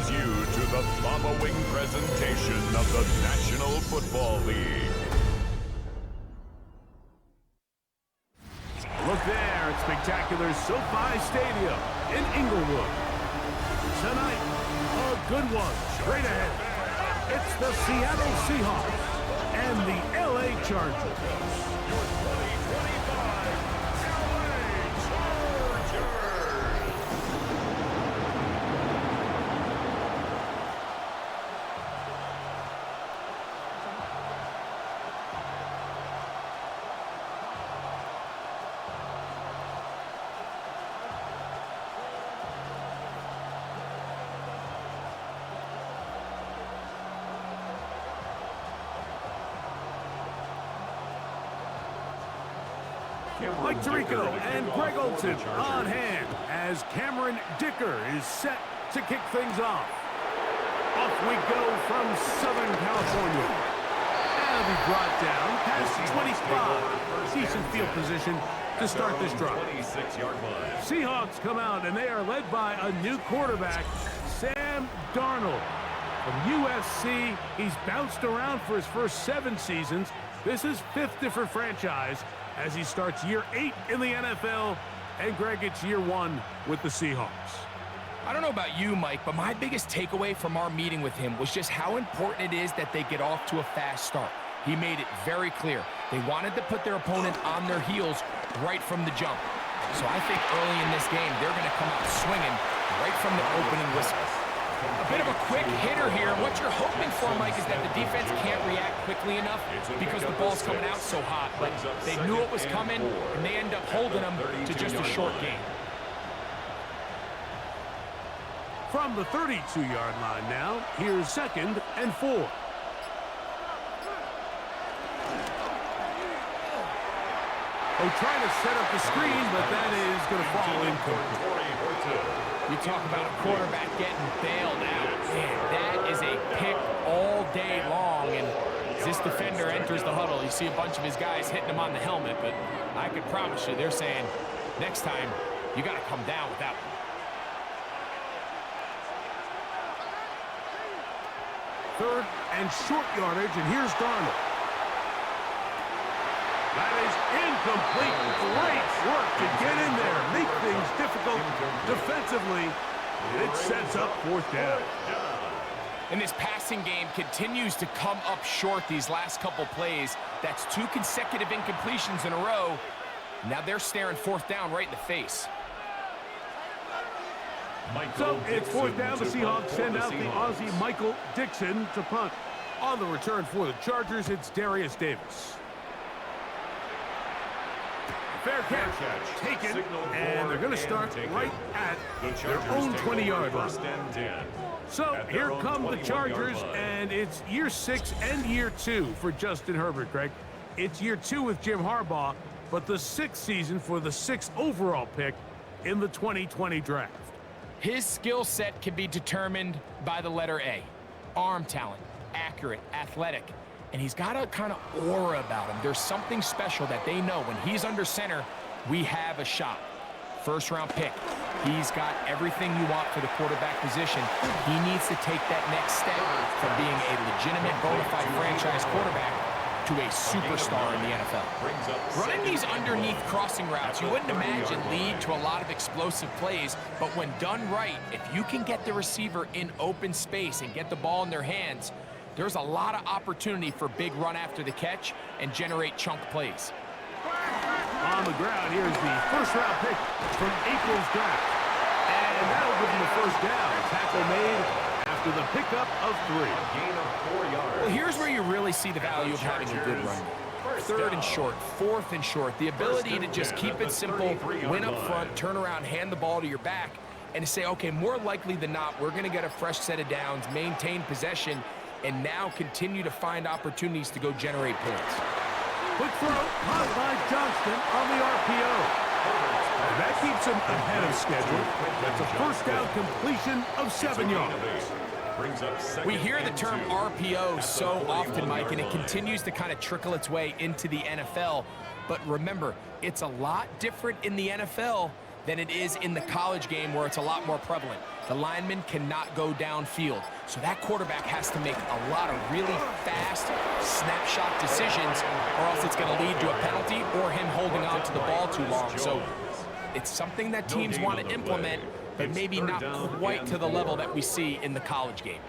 welcomes you to the following presentation of the National Football League. Look there at spectacular SoFi Stadium in Inglewood. Tonight, a good one straight ahead. It's the Seattle Seahawks and the LA Chargers. Mike Tirico and Greg Olsen on hand as Cameron Dicker is set to kick things off. Off we go from Southern California. And it'll be brought down past 25. Decent field position to start this drive. Seahawks come out and they are led by a new quarterback, Sam Darnold. From USC, he's bounced around for his first 7 seasons. This is 5th different franchise as he starts year 8 in the NFL. And Greg, it's year 1 with the Seahawks. I don't know about you, Mike, but my biggest takeaway from our meeting with him was just how important it is that they get off to a fast start. He made it very clear. They wanted to put their opponent on their heels right from the jump. So I think early in this game, they're going to come out swinging right from the opening whistle. A bit of a quick hitter here. What you're hoping for, Mike, is that the defense can't react quickly enough because the ball's coming out so hot. But they knew it was coming, and they end up holding them to just a short game. From the 32-yard line now, here's 2nd and 4. Oh, trying to set up the screen, but that is going to fall incomplete. You talk about a quarterback getting bailed out. Man, that is a pick all day long. And as this defender enters the huddle, you see a bunch of his guys hitting him on the helmet. But I can promise you, they're saying, next time, you got to come down with that one. 3rd and short yardage, and here's Darnold. That is incomplete. Great work to get in there, make things difficult defensively. It sets up 4th down. And this passing game continues to come up short these last couple plays. That's 2 consecutive incompletions in a row. Now they're staring 4th down right in the face. So it's 4th down. The Seahawks send out the Aussie Michael Dixon to punt. On the return for the Chargers, it's Darius Davis. Fair catch taken, and they're going to start right at their own 20-yard line. So here come the Chargers, and it's year 6 and year 2 for Justin Herbert, Greg. It's year 2 with Jim Harbaugh, but the 6th season for the 6th overall pick in the 2020 draft. His skill set can be determined by the letter A. Arm talent, accurate, athletic. And he's got a kind of aura about him. There's something special that they know. When he's under center, we have a shot. 1st-round pick. He's got everything you want for the quarterback position. He needs to take that next step from being a legitimate bona fide franchise quarterback to a superstar in the NFL. Running these underneath crossing routes, you wouldn't imagine lead to a lot of explosive plays, but when done right, if you can get the receiver in open space and get the ball in their hands, there's a lot of opportunity for big run after the catch and generate chunk plays. On the ground, here's the 1st-round pick from April's draft. And that'll give him the 1st down. Tackle made after the pickup of 3. Gain of 4 yards. Well, here's where you really see the value of having a good run. 3rd and short, 4th and short. The ability to just keep it simple, win up front, turn around, hand the ball to your back, and to say, okay, more likely than not, we're going to get a fresh set of downs, maintain possession, and now continue to find opportunities to go generate points. Quick throw, caught by Johnston on the RPO. And that keeps him ahead of schedule. That's a 1st down completion of 7 yards. We hear the term RPO so often, Mike, and it continues to kind of trickle its way into the NFL. But remember, it's a lot different in the NFL than it is in the college game where it's a lot more prevalent. The lineman cannot go downfield. So that quarterback has to make a lot of really fast snapshot decisions, or else it's going to lead to a penalty or him holding on to the ball too long. So it's something that teams want to implement, but maybe not quite to the level that we see in the college game.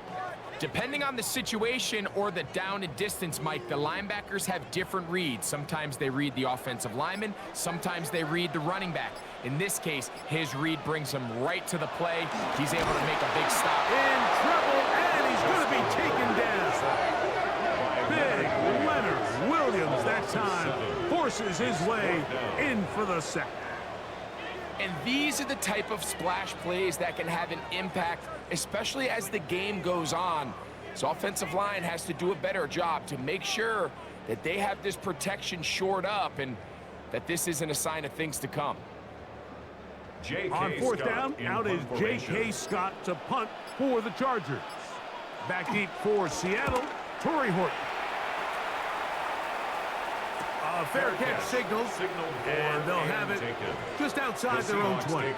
Depending on the situation or the down and distance, Mike, the linebackers have different reads. Sometimes they read the offensive lineman, sometimes they read the running back. In this case, his read brings him right to the play. He's able to make a big stop. In trouble, and he's going to be taken down. Big Leonard Williams that time forces his way in for the sack. And these are the type of splash plays that can have an impact, especially as the game goes on. So offensive line has to do a better job to make sure that they have this protection shored up and that this isn't a sign of things to come. On fourth down, out is J.K. Scott to punt for the Chargers. Back deep for Seattle, Torrey Horton. A fair catch signal, and they'll have it just outside their own 20.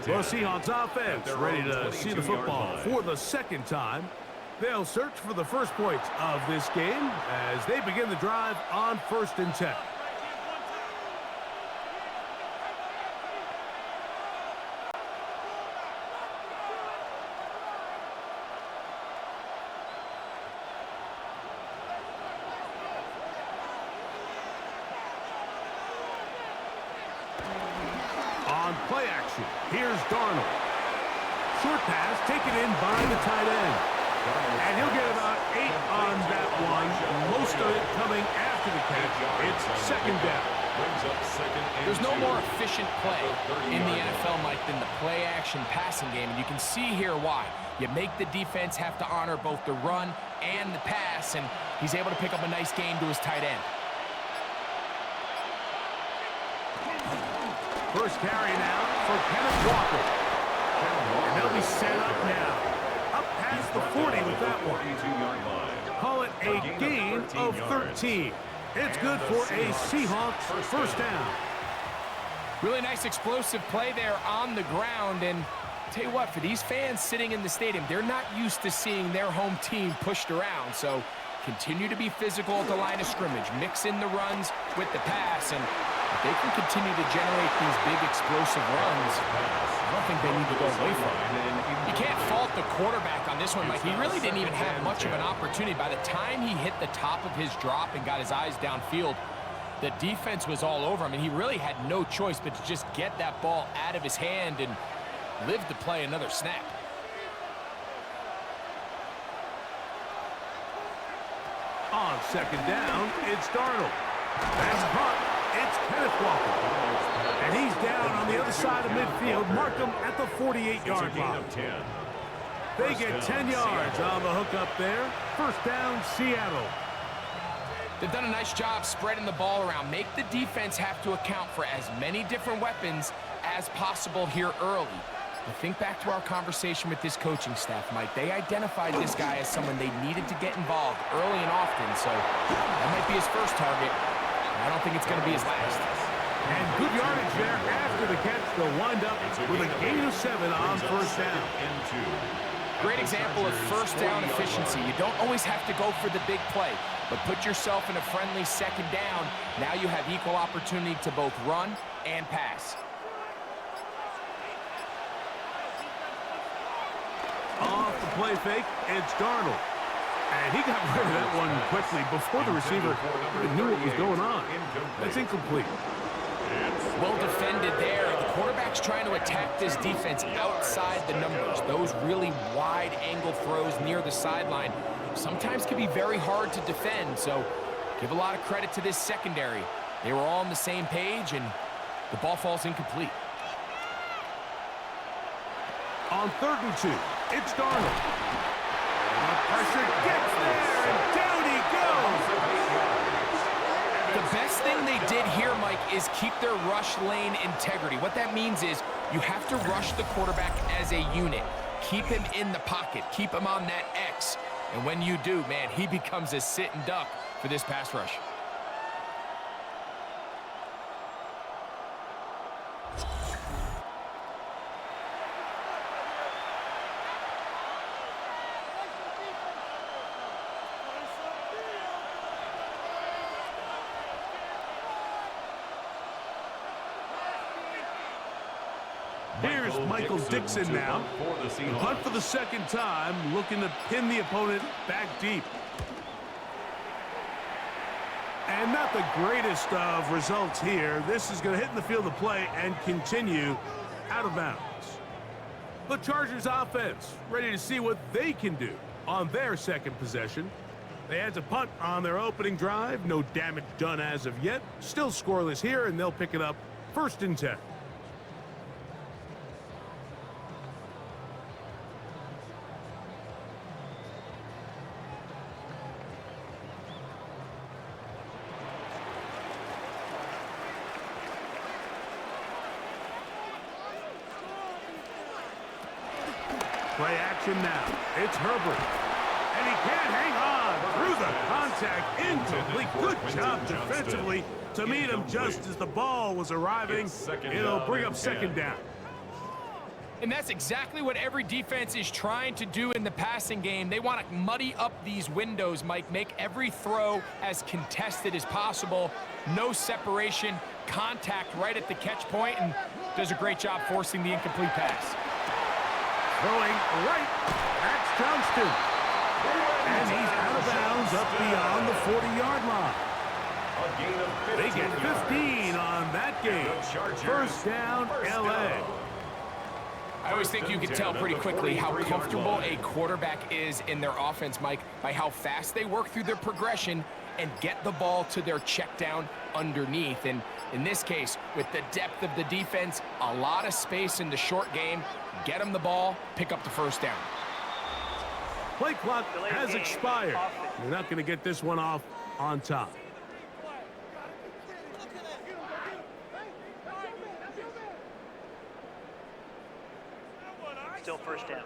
The Seahawks offense ready to see the football for the second time. They'll search for the first points of this game as they begin the drive on 1st and 10. Play action. Here's Darnold. Short pass taken in by the tight end. And he'll get about 8 on that one. Most of it coming after the catch. It's second down. There's no more efficient play in the NFL, Mike, than the play action passing game. And you can see here why. You make the defense have to honor both the run and the pass. And he's able to pick up a nice gain to his tight end. First carry now for Kenneth Walker. And they'll be set up now. Up past the 40 with that one. Call it a gain of 13. It's good for a Seahawks first down. Really nice explosive play there on the ground. And tell you what, for these fans sitting in the stadium, they're not used to seeing their home team pushed around. So continue to be physical at the line of scrimmage. Mix in the runs with the pass. And if they can continue to generate these big explosive runs, I don't think they need to go away from it. You can't fault the quarterback on this one, Mike. He really didn't even have much of an opportunity. By the time he hit the top of his drop and got his eyes downfield, the defense was all over him, and he really had no choice but to just get that ball out of his hand and live to play another snap. On second down, it's Darnold. That's punt. It's Kenneth Walker. And he's down on the other side of midfield. Mark him at the 48-yard line. They get 10 yards on the hook up there. First down, Seattle. They've done a nice job spreading the ball around. Make the defense have to account for as many different weapons as possible here early. But think back to our conversation with this coaching staff, Mike. They identified this guy as someone they needed to get involved early and often. So that might be his first target. I don't think it's going to be his last. And good yardage there after the catch. They'll wind up with a gain of 7 on first down. Great example of first down efficiency. You don't always have to go for the big play, but put yourself in a friendly second down. Now you have equal opportunity to both run and pass. Off the play fake, it's Darnold. And he got rid of that one quickly before the receiver even knew what was going on. That's incomplete. Well defended there. The quarterback's trying to attack this defense outside the numbers. Those really wide angle throws near the sideline sometimes can be very hard to defend. So give a lot of credit to this secondary. They were all on the same page, and the ball falls incomplete. On 3rd and 2, it's Darnold. The pressure gets there, and down he goes. The best thing they did here, Mike, is keep their rush lane integrity. What that means is you have to rush the quarterback as a unit. Keep him in the pocket. Keep him on that X. And when you do, man, he becomes a sit and duck for this pass rush. Here's Michael Dixon now. Punt for the second time, looking to pin the opponent back deep. And not the greatest of results here. This is going to hit in the field of play and continue out of bounds. The Chargers offense ready to see what they can do on their second possession. They had to punt on their opening drive. No damage done as of yet. Still scoreless here, and they'll pick it up 1st and 10. Play action now. It's Herbert. And he can't hang on through the contact. Incomplete. Good job defensively to meet him just as the ball was arriving. It'll bring up 2nd down. And that's exactly what every defense is trying to do in the passing game. They want to muddy up these windows, Mike, make every throw as contested as possible. No separation, contact right at the catch point, and does a great job forcing the incomplete pass. Throwing right, that's Johnston. And he's out of bounds up beyond the 40-yard line. They get 15 on that game. 1st down, L.A. I always think you can tell pretty quickly how comfortable a quarterback is in their offense, Mike, by how fast they work through their progression and get the ball to their check down underneath. And in this case, with the depth of the defense, a lot of space in the short game, get them the ball, pick up the 1st down. Play clock has expired. They're not going to get this one off on top. Still 1st down.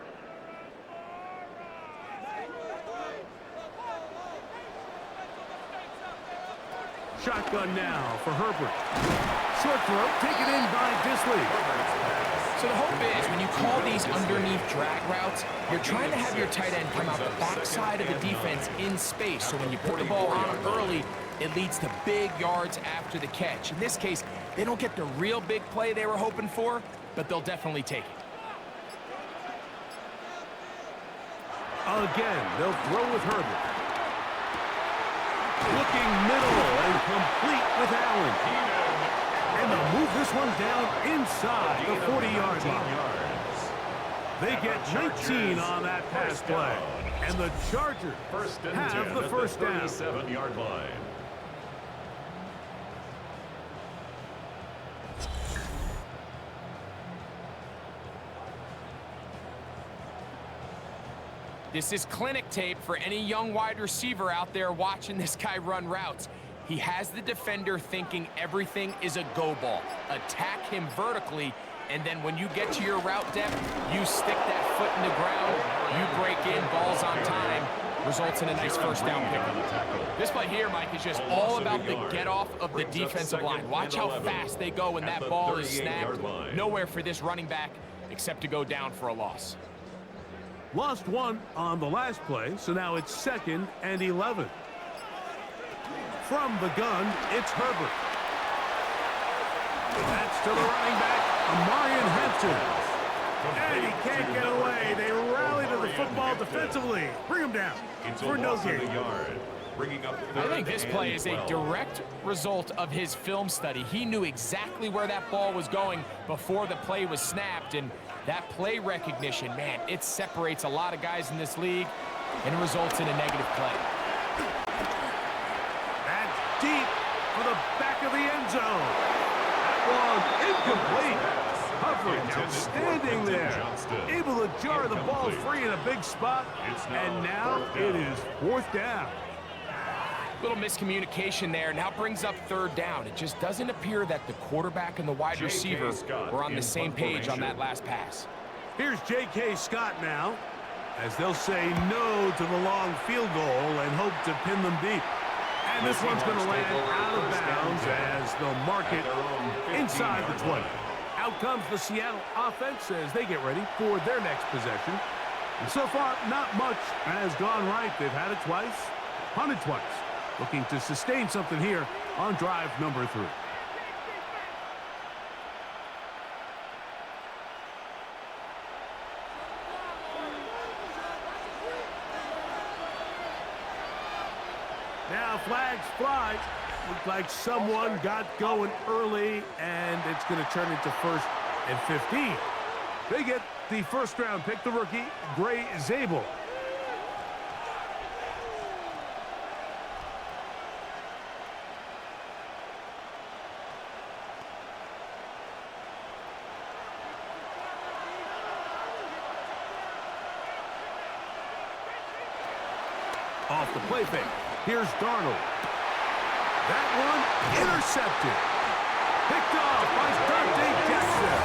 Shotgun now for Herbert. Short throw taken in by Disley. So the hope is when you call these underneath drag routes, you're trying to have your tight end come out the backside of the defense in space. So when you put the ball on him early, it leads to big yards after the catch. In this case, they don't get the real big play they were hoping for, but they'll definitely take it. Again, they'll throw with Herbert. Looking middle and complete with Allen. And they'll move this one down inside the 40-yard line. They get 19 on that pass play. And the Chargers have the 1st down. 37-yard line. This is clinic tape for any young wide receiver out there watching this guy run routes. He has the defender thinking everything is a go ball. Attack him vertically, and then when you get to your route depth, you stick that foot in the ground, you break in, balls on time, results in a nice 1st down pickup. This play here, Mike, is just all about the get off of the defensive line. Watch how fast they go when that ball is snapped. Nowhere for this running back except to go down for a loss. Lost one on the last play, so now it's 2nd and 11. From the gun, it's Herbert. That's to the running back, Amarian Hampton. And he can't get away. They rally to the football defensively. Bring him down for no gain. I think this play is a direct result of his film study. He knew exactly where that ball was going before the play was snapped, and that play recognition, man, it separates a lot of guys in this league and results in a negative play. That's deep for the back of the end zone. That one incomplete. Coverage outstanding there. Able to jar the ball free in a big spot, and now it is 4th down. Little miscommunication there. Now brings up 3rd down. It just doesn't appear that the quarterback and the wide receiver were on the same page on that last pass. Here's J.K. Scott now, as they'll say no to the long field goal and hope to pin them deep. And this one's going to land out of bounds as they'll mark it inside the 20. Out comes the Seattle offense as they get ready for their next possession. And so far, not much has gone right. They've had it twice, punted twice. Looking to sustain something here on drive number 3. Now flags fly. Looked like someone got going early, and it's going to turn into 1st and 15. They get the first-round pick, the rookie, Gray Zabel. Off the play fake. Here's Darnold. That one intercepted. Picked off by Dante Jackson.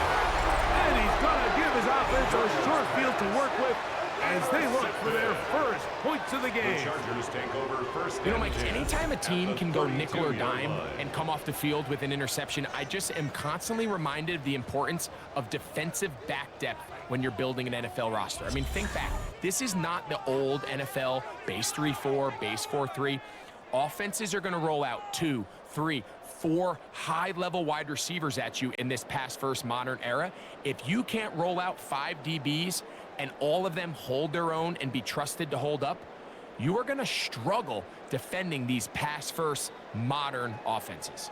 And he's going to give his offense a short field to work with as they look for their first points of the game. The Chargers take over first. You know, Mike, anytime a team can go nickel or dime and come off the field with an interception, I just am constantly reminded of the importance of defensive back depth when you're building an NFL roster. I mean, think back. This is not the old NFL base 3-4, base 4-3. Offenses are going to roll out 2, 3, 4 high-level wide receivers at you in this pass-first modern era. If you can't roll out 5 DBs and all of them hold their own and be trusted to hold up, you are going to struggle defending these pass-first modern offenses.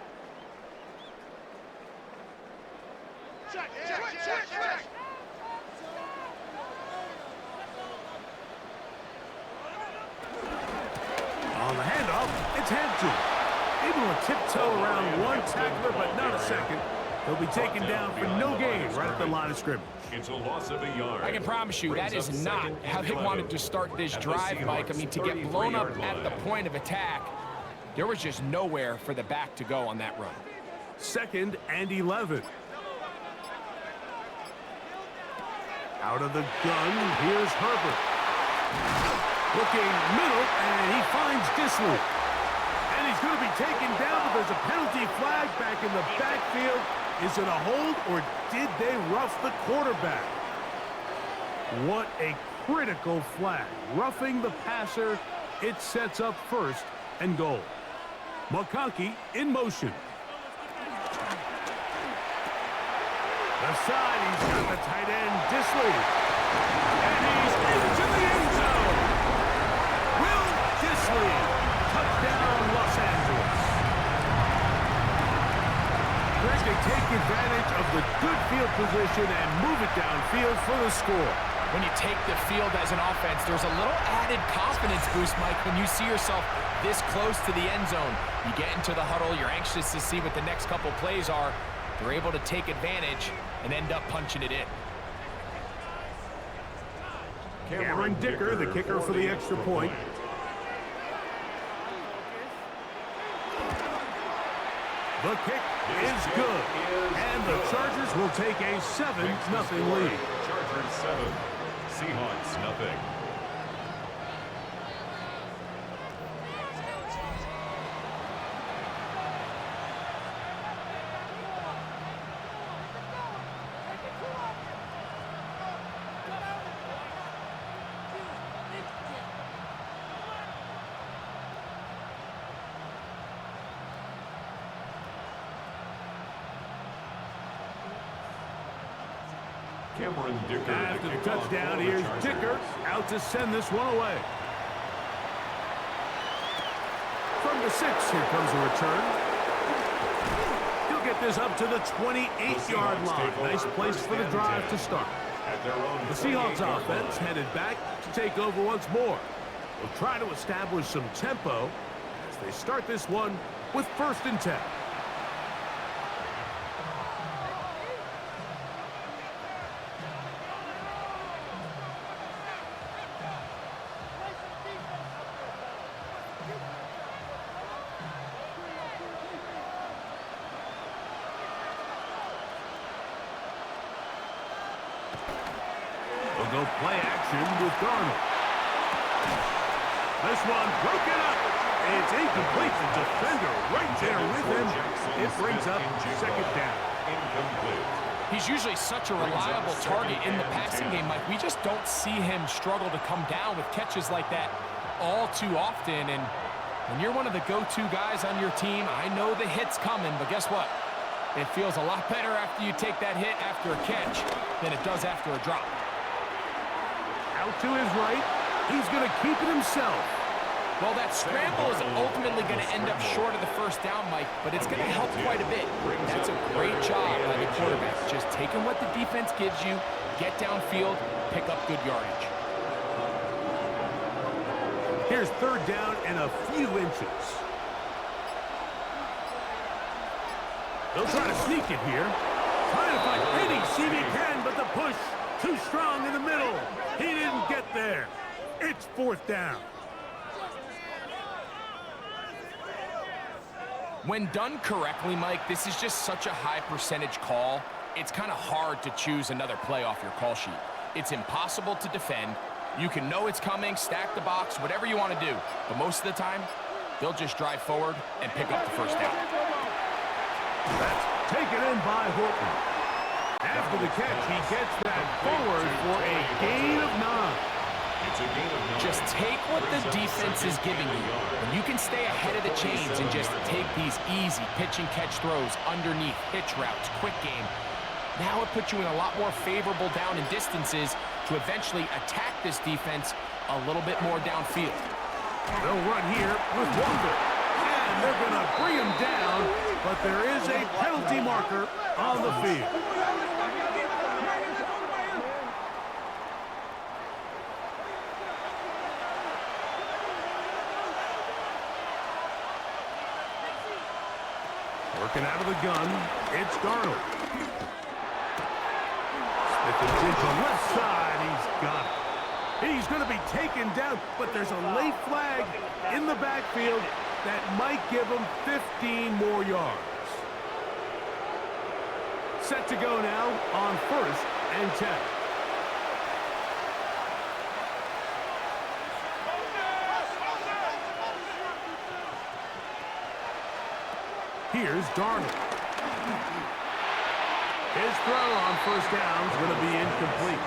Check. On the handoff, it's Hampton. Able to tiptoe around one tackler, but not a second. He'll be taken down for no gain right at the line of scrimmage. It's a loss of a yard. I can promise you that is not how they wanted to start this drive, Mike. I mean, to get blown up at the point of attack, there was just nowhere for the back to go on that run. 2nd and 11. Out of the gun, here's Herbert. Looking middle, and he finds Disley. And he's going to be taken down, but there's a penalty flag back in the backfield. Is it a hold, or did they rough the quarterback? What a critical flag. Roughing the passer, it sets up 1st and goal. McConkey in motion. Left side, he's got the tight end, Disley. And he's into the end zone. Will Disley. Touchdown, Los Angeles. Greg, they take advantage of the good field position and move it downfield for the score. When you take the field as an offense, there's a little added confidence boost, Mike, when you see yourself this close to the end zone. You get into the huddle, you're anxious to see what the next couple plays are. They're able to take advantage and end up punching it in. Cameron Dicker, the kicker for the extra point. The kick is good. And the Chargers will take a 7-0 lead. Chargers 7, Seahawks nothing. Cameron Dicker. After the touchdown, here's Dicker out to send this one away. From the 6, here comes a return. He'll get this up to the 28-yard line. Nice place for the drive to start. The Seahawks offense headed back to take over once more. They'll try to establish some tempo as they start this one with 1st and 10. They'll go play action with Darnold. This one broken up. It's incomplete. The defender right there with him. It brings up 2nd down. Incomplete. He's usually such a reliable target in the passing game, Mike. We just don't see him struggle to come down with catches like that all too often. And when you're one of the go-to guys on your team, I know the hit's coming, but guess what? It feels a lot better after you take that hit after a catch than it does after a drop. Out to his right. He's going to keep it himself. Well, that scramble is ultimately going to end up short of the first down, Mike, but it's going to help quite a bit. That's a great job by the quarterback. Just taking what the defense gives you, get downfield, pick up good yardage. Here's third down and a few inches. They'll try to sneak it here. Trying to find any seam he can, but the push too strong in the middle. He didn't get there. It's fourth down. When done correctly, Mike, this is just such a high percentage call. It's kind of hard to choose another play off your call sheet. It's impossible to defend. You can know it's coming, stack the box, whatever you want to do. But most of the time, they'll just drive forward and pick up the first down. That's taken in by Horton. After the catch, he gets that forward for a gain of 9. Just take what the defense is giving you. When you can stay ahead of the chains and just take these easy pitch and catch throws underneath, hitch routes, quick game, now it puts you in a lot more favorable down and distances to eventually attack this defense a little bit more downfield. They'll run here with Wonder. And they're going to bring him down, but there is a penalty marker on the field. Working out of the gun, it's Darnold. Smith and Jingle left side, he's got it. He's going to be taken down, but there's a late flag in the backfield that might give him 15 more yards. Set to go now on 1st and 10. Here's Darnold. His throw on first down is going to be incomplete.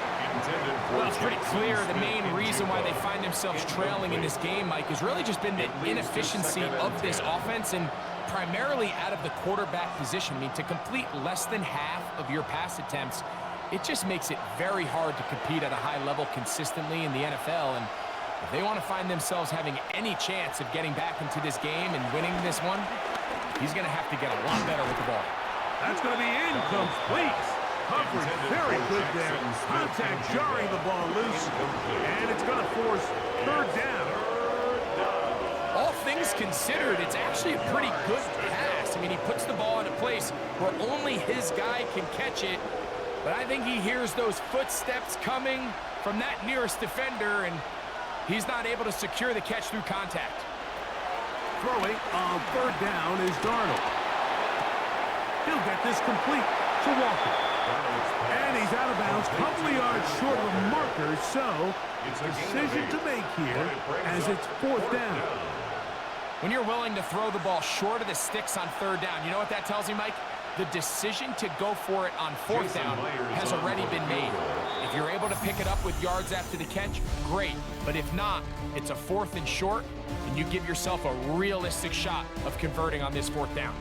Well, it's pretty clear the main reason why they find themselves trailing in this game, Mike, has really just been the inefficiency of this offense and primarily out of the quarterback position. I mean, to complete less than half of your pass attempts, it just makes it very hard to compete at a high level consistently in the NFL. And if they want to find themselves having any chance of getting back into this game and winning this one, he's going to have to get a lot better with the ball. That's going to be incomplete. Coverage very good there. Contact jarring the ball loose. And it's going to force third down. All things considered, it's actually a pretty good pass. I mean, he puts the ball in a place where only his guy can catch it. But I think he hears those footsteps coming from that nearest defender, and he's not able to secure the catch through contact. Throwing on third down is Darnold. He'll get this complete to Walker. And he's out of bounds, a couple of yards short of the marker, so decision to make here as it's fourth down. When you're willing to throw the ball short of the sticks on third down, you know what that tells you, Mike? The decision to go for it on fourth down has already been made. If you're able to pick it up with yards after the catch, great. But if not, it's a 4th and short, and you give yourself a realistic shot of converting on this fourth down.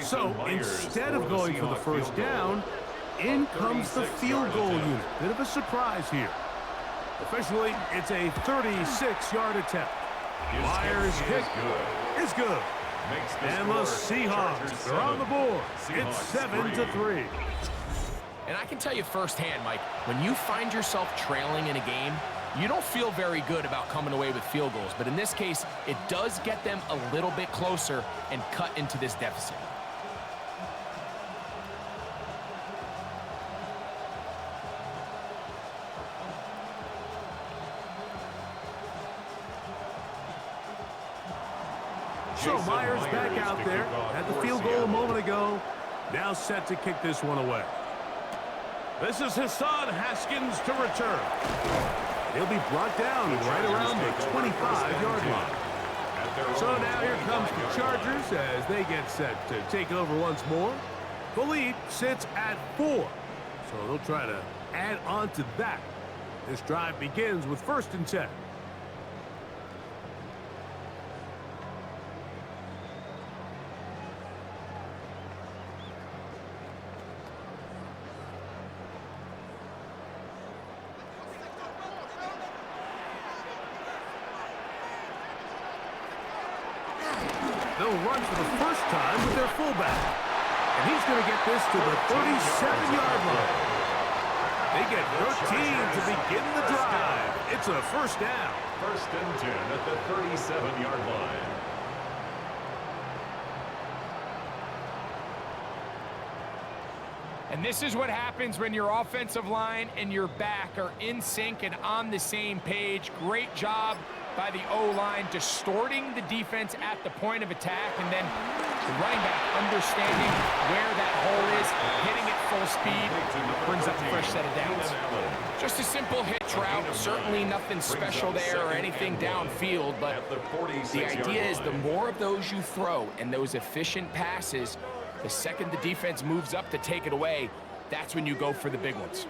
So instead of going for the first down, in comes the field goal unit. Bit of a surprise here. Officially, it's a 36-yard attempt. Myers' kick is good. And the Seahawks are on the board. It's 7-3. And I can tell you firsthand, Mike, when you find yourself trailing in a game, you don't feel very good about coming away with field goals. But in this case, it does get them a little bit closer and cut into this deficit. So Myers back out there at the field goal a moment ago. Now set to kick this one away. This is Hassan Haskins to return. He'll be brought down right around the 25-yard line. So now here comes the Chargers as they get set to take over once more. The lead sits at 4, so they'll try to add on to that. This drive begins with 1st and 10. They'll run for the first time with their fullback. And he's going to get this to the 37-yard line. They get 13 to begin the drive. It's a 1st down. 1st and 10 at the 37-yard line. And this is what happens when your offensive line and your back are in sync and on the same page. Great job by the O-line, distorting the defense at the point of attack, and then the running back understanding where that hole is, hitting it full speed, brings up a fresh set of downs. Just a simple hitch route, certainly nothing special there or anything downfield, but the idea is the more of those you throw and those efficient passes, the second the defense moves up to take it away, that's when you go for the big ones.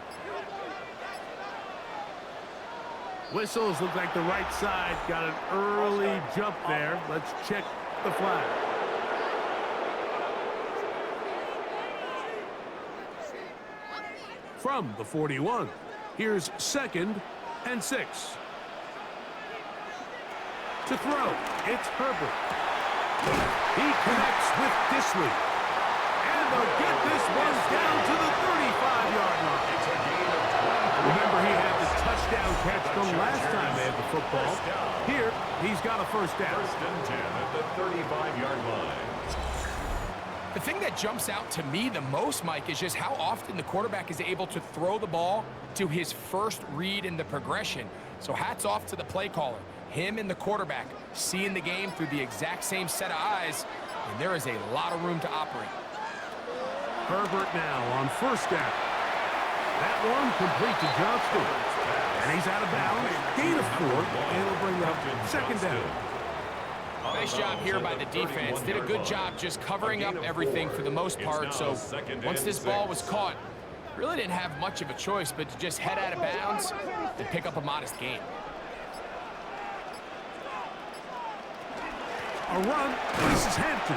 Whistles look like the right side got an early jump there. Let's check the flag. From the 41, here's 2nd and 6. To throw, it's Herbert. He connects with Disley. And they'll get this one down to the 35-yard line. It's a gain of 20. Remember, he had the touchdown catch the last time they had the football. Here, he's got a 1st down. 1st and 10 at the 35-yard line. The thing that jumps out to me the most, Mike, is just how often the quarterback is able to throw the ball to his first read in the progression. So hats off to the play caller. Him and the quarterback seeing the game through the exact same set of eyes, and there is a lot of room to operate. Herbert now on 1st down. That one complete to Johnston. And he's out of bounds. Gain of 4, and it'll bring up 2nd down. Nice job here by the defense. Did a good job just covering up everything for the most part. So once this ball was caught, really didn't have much of a choice but to just head out of bounds and pick up a modest gain. A run. This is Hampton.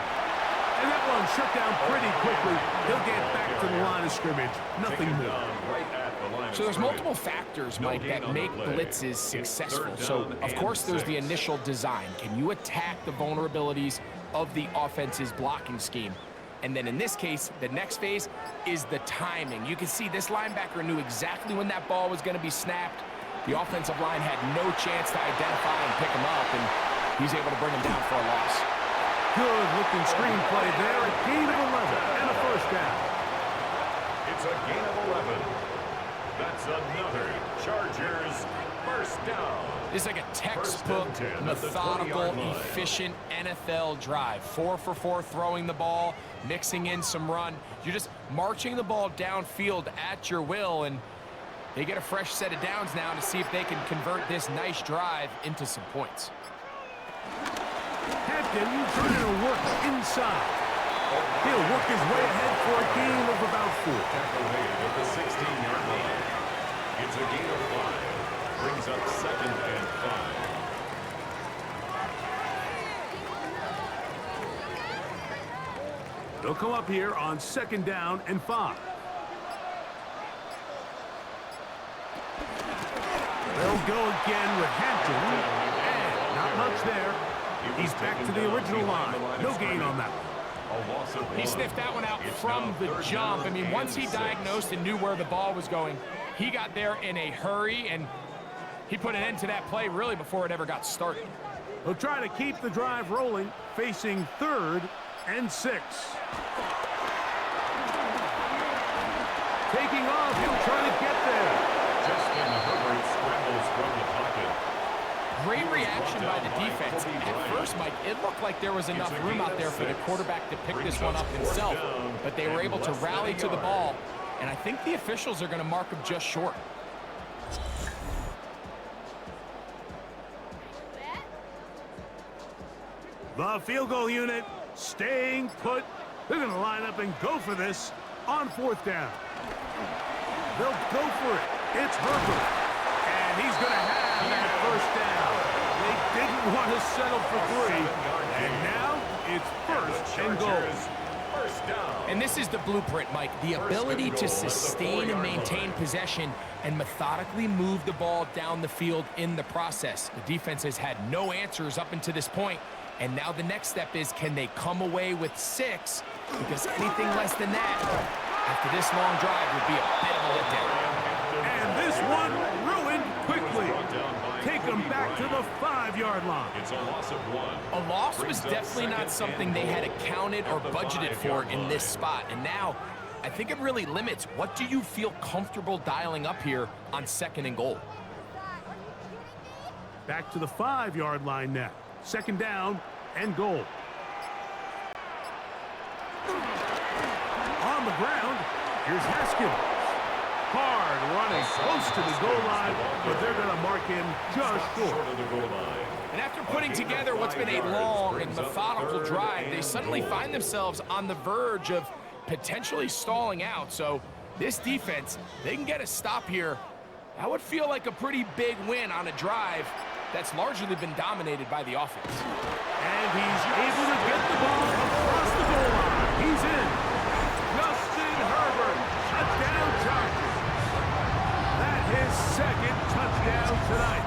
And that one shut down pretty quickly. He'll get back to the line of scrimmage. Nothing more. So there's multiple factors, Mike, that make blitzes successful. So, of course, there's the initial design. Can you attack the vulnerabilities of the offense's blocking scheme? And then in this case, the next phase is the timing. You can see this linebacker knew exactly when that ball was going to be snapped. The offensive line had no chance to identify and pick him up, and he's able to bring him down for a loss. Good-looking screenplay there. A gain of 11 and a 1st down. It's a gain of 11. That's another Chargers 1st down. It's like a textbook, methodical, efficient NFL drive. 4 for 4 throwing the ball, mixing in some run. You're just marching the ball downfield at your will, and they get a fresh set of downs now to see if they can convert this nice drive into some points. Hampton trying to work inside. He'll work his way ahead for a gain of about 4. Calculated at the 16-yard line. It's a gain of 5. Brings up 2nd and 5. They'll come up here on 2nd down and 5. They'll go again with Hampton. And not much there. He's back to the original line. No gain on that one. He sniffed that one out from the jump. I mean, once he diagnosed and knew where the ball was going, he got there in a hurry, and he put an end to that play really before it ever got started. He'll try to keep the drive rolling, facing 3rd and 6. Taking off, he'll try to get there. Justin Herbert scrambles from the pocket. Great reaction by the defense. At first, Mike, it looked like there was enough room out there for the quarterback to pick this one up himself, but they were able to rally to the ball, and I think the officials are going to mark him just short. The field goal unit staying put. They're going to line up and go for this On fourth down. They'll go for it. It's Herbert. And he's going to have that first down. They didn't want to settle for 3. And now it's first and goal. First down. And this is the blueprint, Mike. The ability to sustain and maintain possession and methodically move the ball down the field in the process. The defense has had no answers up until this point. And now the next step is, can they come away with 6? Because anything less than that, after this long drive, would be a bit of a letdown. And this one ruined quickly. Take them back to the 5-yard line. It's a loss of 1. A loss was definitely not something they had accounted or budgeted for in this spot. And now, I think it really limits, what do you feel comfortable dialing up here on 2nd and goal? Back to the 5-yard line now. 2nd down and goal. On the ground, here's Haskins. Hard running close to the goal line, but they're going to mark him just short. Of the goal line. And after putting together what's been a long and methodical drive, they suddenly find themselves on the verge of potentially stalling out. So this defense, they can get a stop here. That would feel like a pretty big win on a drive that's largely been dominated by the offense. And he's able to get the ball across the goal line. He's in. Justin Herbert, touchdown Chargers. His 2nd touchdown tonight.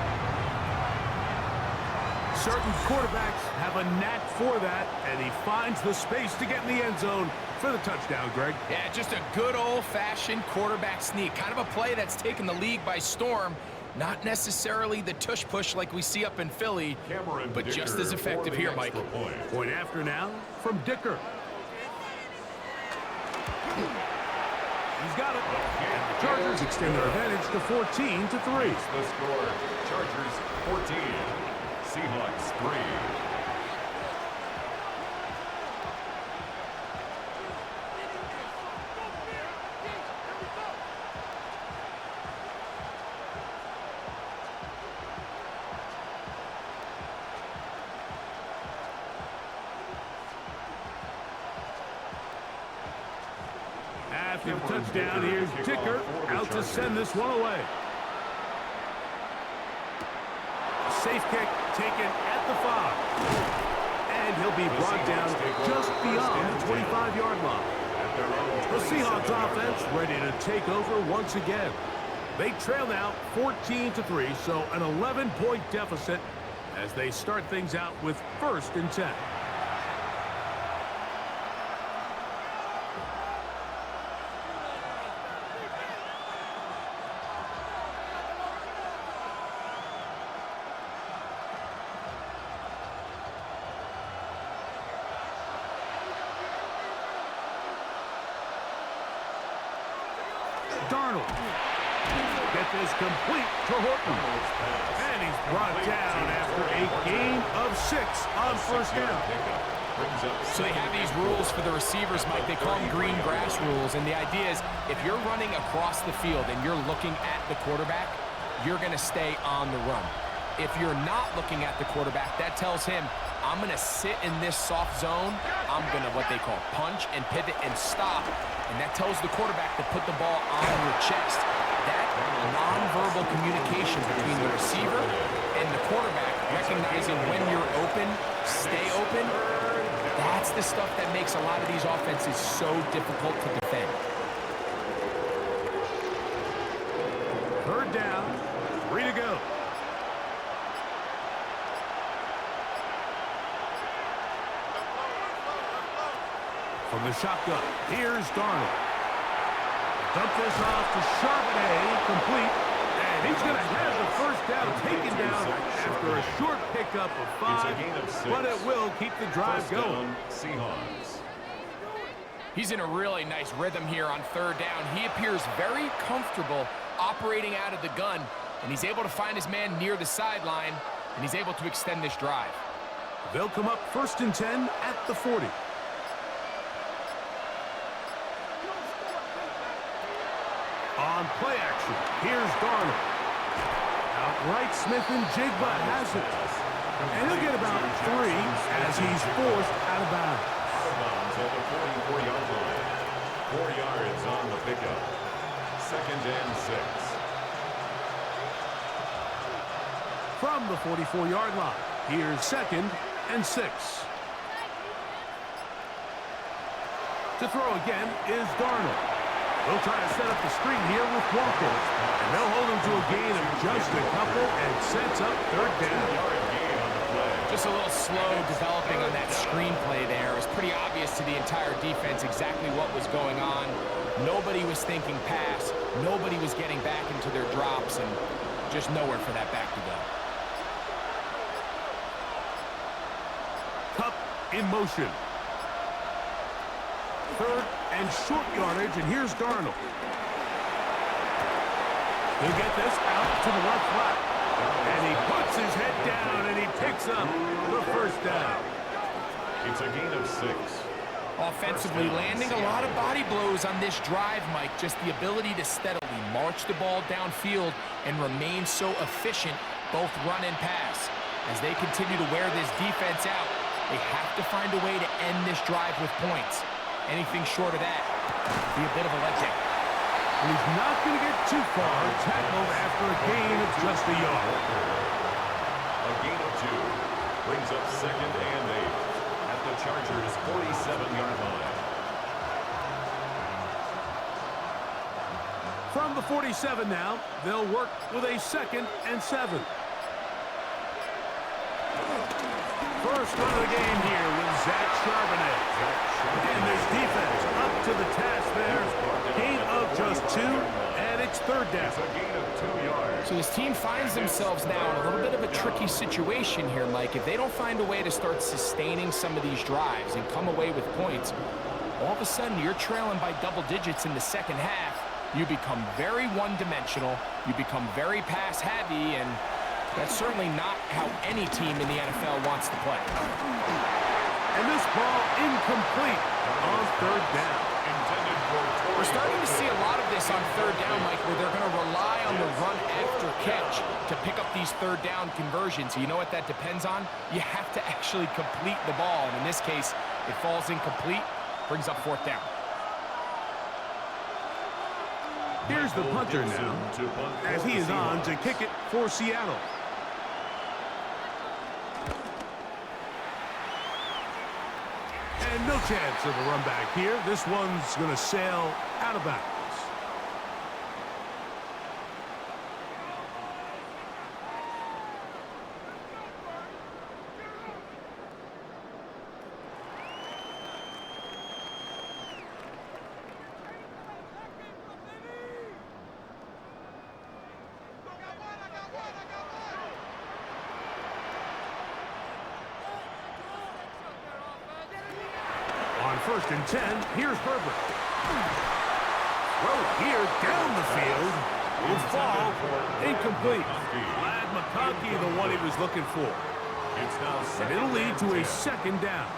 Certain quarterbacks have a knack for that, and he finds the space to get in the end zone for the touchdown, Greg. Yeah, just a good old-fashioned quarterback sneak. Kind of a play that's taken the league by storm. Not necessarily the tush-push like we see up in Philly, but just as effective here, Mike. Point after now from Dicker. He's got it. And the Chargers extend their advantage to 14-3. The score, Chargers 14, Seahawks 3. After the touchdown, here's Dicker out to send this one away. Safe kick taken at the 5. And he'll be brought down just beyond the 25-yard line. The Seahawks offense ready to take over once again. They trail now 14-3, so an 11-point deficit as they start things out with 1st and 10. Darnold. Get this complete to Horton. And he's brought down after a gain of 6 on 1st down. So they have these rules for the receivers, Mike. They call them green grass rules. And the idea is if you're running across the field and you're looking at the quarterback, you're going to stay on the run. If you're not looking at the quarterback, that tells him, I'm going to sit in this soft zone. I'm going to what they call punch and pivot and stop. And that tells the quarterback to put the ball on your chest. That nonverbal communication between the receiver and the quarterback, recognizing when you're open, stay open, that's the stuff that makes a lot of these offenses so difficult to defend. 3rd down, 3 to go. From the shotgun, here's Darnold. Dump this off to Charbonnet, complete. And he's going to have the 1st down taken down after a short pickup of 5. But it will keep the drive going. Seahawks. He's in a really nice rhythm here on 3rd down. He appears very comfortable operating out of the gun. And he's able to find his man near the sideline. And he's able to extend this drive. They'll come up 1st and 10 at the 40. On play action, here's Darnold. Outright Smith and Jigba has it. And he'll get about 3 as he's forced out of bounds. Out of bounds at the 44-yard line. 4 yards on the pickup. 2nd and 6. From the 44-yard line, here's 2nd and 6. To throw again is Darnold. They'll try to set up the screen here with Walker. And they'll hold him to a gain of just a couple and sets up 3rd down. Just a little slow developing on that screenplay there. It was pretty obvious to the entire defense exactly what was going on. Nobody was thinking pass. Nobody was getting back into their drops, and just nowhere for that back to go. Cup in motion. 3rd and short yardage, and here's Darnold. He'll get this out to the left flat. And he puts his head down, and he picks up the 1st down. It's a gain of 6. Offensively, landing a lot of body blows on this drive, Mike. Just the ability to steadily march the ball downfield and remain so efficient, both run and pass. As they continue to wear this defense out, they have to find a way to end this drive with points. Anything short of that would be a bit of a letdown. And he's not going to get too far, tackled after a gain of just a yard. A gain of 2 brings up 2nd and 8 at the Chargers' 47-yard line. From the 47 now, they'll work with a 2nd and 7. First run of the game here with Zach Charbonnet. And this defense up to the task there. Gain of just 2, and it's 3rd down. A gain of 2 yards. So this team finds themselves now in a little bit of a tricky situation here, Mike. If they don't find a way to start sustaining some of these drives and come away with points, all of a sudden you're trailing by double digits in the 2nd half. You become very one-dimensional. You become very pass-heavy, and that's certainly not how any team in the NFL wants to play. And this ball incomplete on 3rd down. We're starting to see a lot of this on 3rd down, Mike, where they're going to rely on the run after catch to pick up these 3rd down conversions. You know what that depends on? You have to actually complete the ball, and in this case, it falls incomplete, brings up 4th down. Here's the punter now, as he is on to kick it for Seattle. And no chance of a run back here. This one's going to sail out of bounds. On 1st and 10, here's Herbert. Throw here down the field. Will fall incomplete. Glad McConkey, the one he was looking for. And it'll lead to a 2nd down.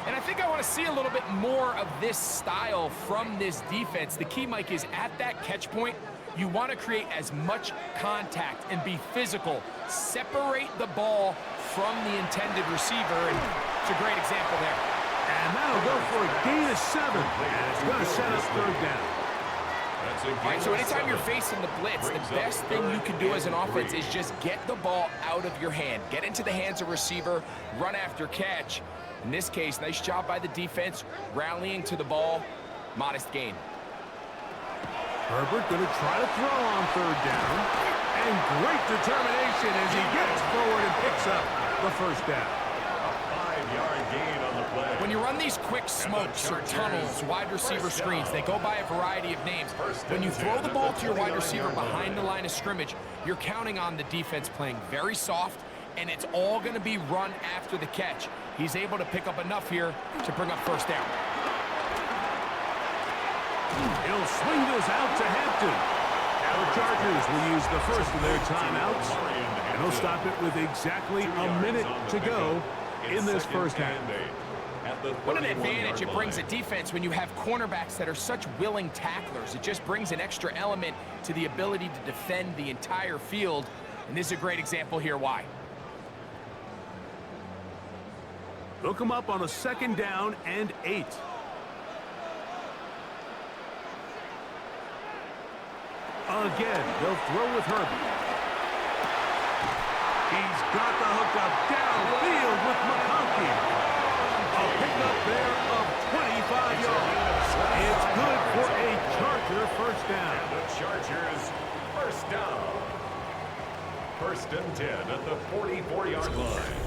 And I think I want to see a little bit more of this style from this defense. The key, Mike, is at that catch point, you want to create as much contact and be physical. Separate the ball from the intended receiver, and it's a great example there. And that'll go for a gain of 7. And it's going to set up 3rd down. All right, so anytime you're facing the blitz, the best thing you can do as an offense is just get the ball out of your hand. Get into the hands of receiver, run after catch. In this case, nice job by the defense, rallying to the ball. Modest gain. Herbert going to try to throw on 3rd down. And great determination as he gets forward and picks up the 1st down. A 5-yard gain on the play. When you run these quick smokes or tunnels, wide receiver screens, they go by a variety of names. When you throw the ball to your wide receiver behind the line of scrimmage, you're counting on the defense playing very soft, and it's all going to be run after the catch. He's able to pick up enough here to bring up 1st down. He'll swing this out to Hampton. Now the Chargers will use the first of their timeouts, and they'll stop it with exactly a minute to go in this 1st half. What an advantage it brings a defense when you have cornerbacks that are such willing tacklers. It just brings an extra element to the ability to defend the entire field, and this is a great example here why. They'll come up on a 2nd down and 8. Again, they'll throw with Herbert. He's got the hook up downfield with McConkey. A pickup there of 25 yards. It's good for a Charger first down. And the Chargers first down. First and 10 at the 44-yard line.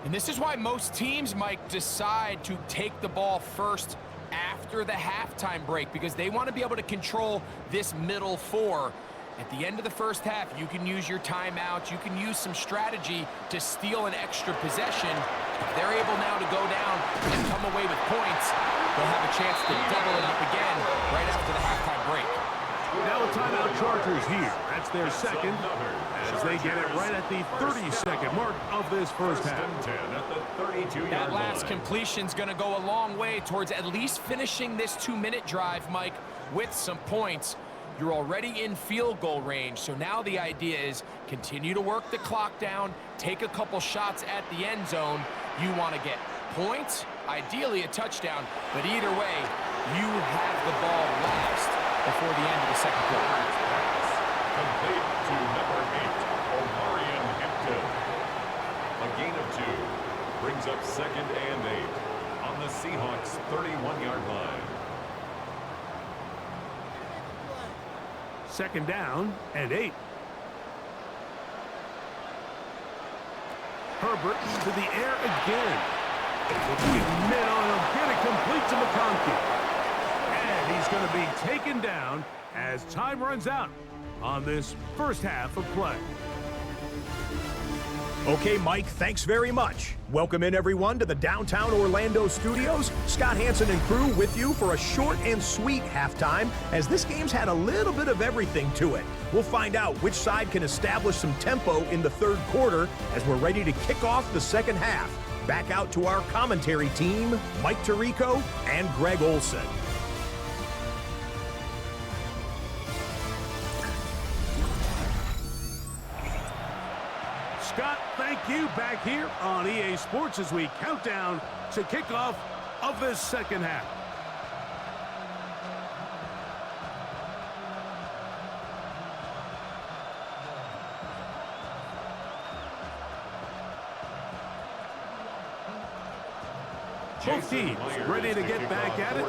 And this is why most teams, Mike, decide to take the ball first after the halftime break, because they want to be able to control this middle four. At the end of the first half, you can use your timeouts. You can use some strategy to steal an extra possession. If they're able now to go down and come away with points, they'll have a chance to double it up again right after the halftime break. Now a timeout Chargers here. That's their second, as they get it right at the 32nd mark of this first half. That last completion's going to go a long way towards at least finishing this 2-minute drive, Mike, with some points. You're already in field goal range, so now the idea is continue to work the clock down, take a couple shots at the end zone. You want to get points, ideally a touchdown, but either way, you have the ball last before the end of the second quarter. Complete to number 8, Omarion Hampton. A gain of 2 brings up second and 8 on the Seahawks' 31-yard line. Second down and 8. Herbert to the air again. Will be mid on him. Get it complete to McConkey. And he's going to be taken down as time runs out on this first half of play. Okay, Mike, thanks very much. Welcome in, everyone, to the downtown Orlando studios. Scott Hansen and crew with you for a short and sweet halftime, as this game's had a little bit of everything to it. We'll find out which side can establish some tempo in the third quarter as we're ready to kick off the second half. Back out to our commentary team, Mike Tirico and Greg Olson. Scott, thank you. Back here on EA Sports as we count down to kickoff of this second half. Both teams ready to get back at it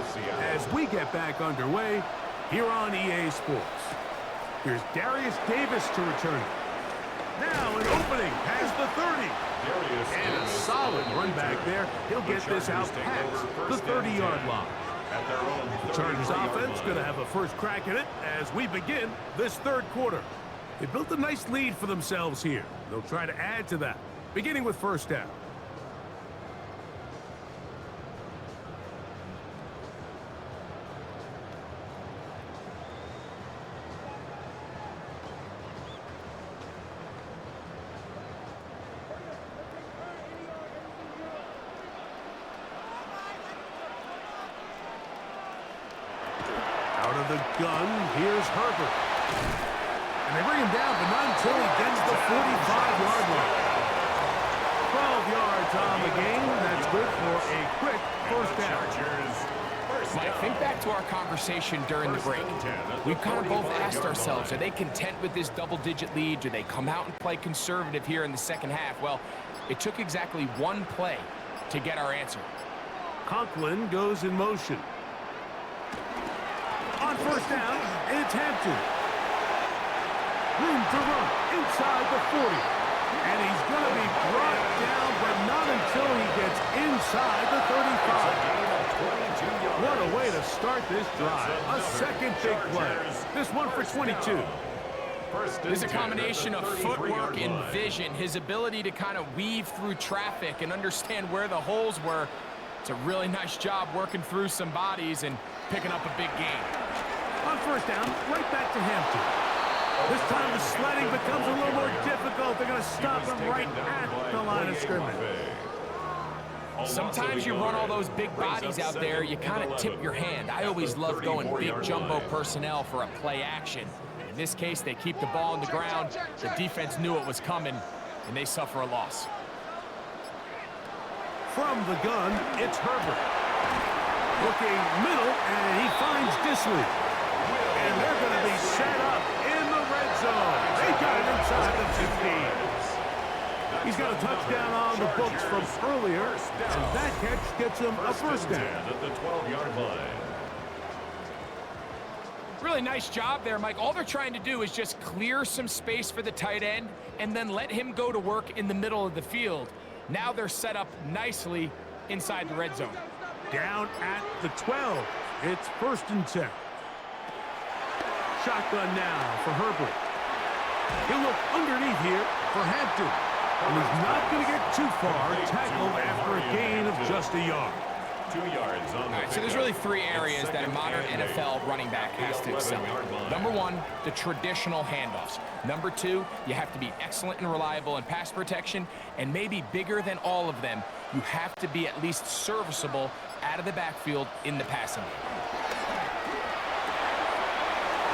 as we get back underway here on EA Sports. Here's Darius Davis to return it. Now an opening has the 30. And a solid run back there. He'll get this out past the 30-yard line. The Chargers offense going to have a first crack at it as we begin this third quarter. They built a nice lead for themselves here. They'll try to add to that, beginning with first down. The gun, here's Herbert. And they bring him down, but not until he gets the 45-yard line. 12 yards on the game. That's good for a quick first down. Mike, think back to our conversation during the break. We've kind of both asked ourselves, are they content with this double-digit lead? Do they come out and play conservative here in the second half? Well, it took exactly one play to get our answer. Conklin goes in motion. On first down, it's Hampton. Room to run inside the 40. And he's going to be brought down, but not until he gets inside the 35. What a way to start this drive. A second big play. This one for 22. There's a combination of footwork and vision. His ability to kind of weave through traffic and understand where the holes were. It's a really nice job working through some bodies and picking up a big gain. On first down, right back to Hampton. This time the sledding becomes a little more difficult. They're going to stop him right at the line of scrimmage. Sometimes you run all those big bodies out there, you kind of tip your hand. I always love going big jumbo personnel for a play action. In this case, they keep the ball on the ground. The defense knew it was coming, and they suffer a loss. From the gun, it's Herbert. Looking middle, and he finds Disley. And they're going to be set up in the red zone. They got it inside the 15. He's got a touchdown on the books from earlier, and that catch gets him a first down. At the 12-yard line. Really nice job there, Mike. All they're trying to do is just clear some space for the tight end and then let him go to work in the middle of the field. Now they're set up nicely inside the red zone. Down at the 12. It's 1st and 10. Shotgun now for Herbert. He'll look underneath here for Hampton. And he's not going to get too far. Tackled after a gain of just a yard. 2 yards on the All right, so there's really 3 areas that a modern NFL running back has to excel in. Number 1, the traditional handoffs. Number 2, you have to be excellent and reliable in pass protection. And maybe bigger than all of them, you have to be at least serviceable out of the backfield in the passing game.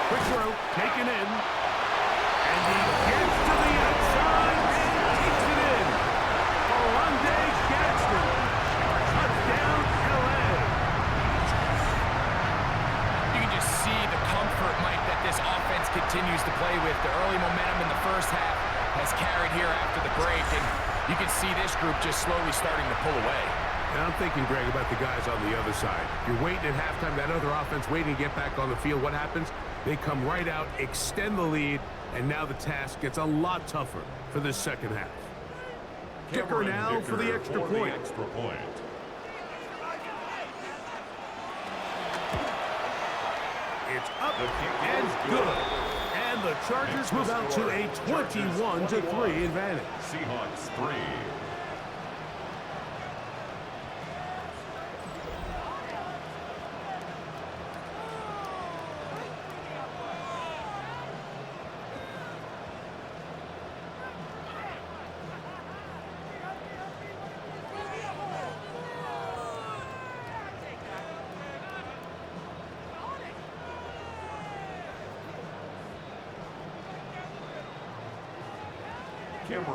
Quick throw, taken in. And he gets to the outside and takes it in. Orlando Gadsden. Touchdown, LA. You can just see the comfort, Mike, that this offense continues to play with. The early momentum in the first half has carried here after the break, and you can see this group just slowly starting to pull away. And I'm thinking, Greg, about the guys on the other side. You're waiting at halftime, that other offense waiting to get back on the field. What happens? They come right out, extend the lead, and now the task gets a lot tougher for this second half. Dicker now for the extra point. It's up and good. And the Chargers move out to a 21-3 advantage. Seahawks 3.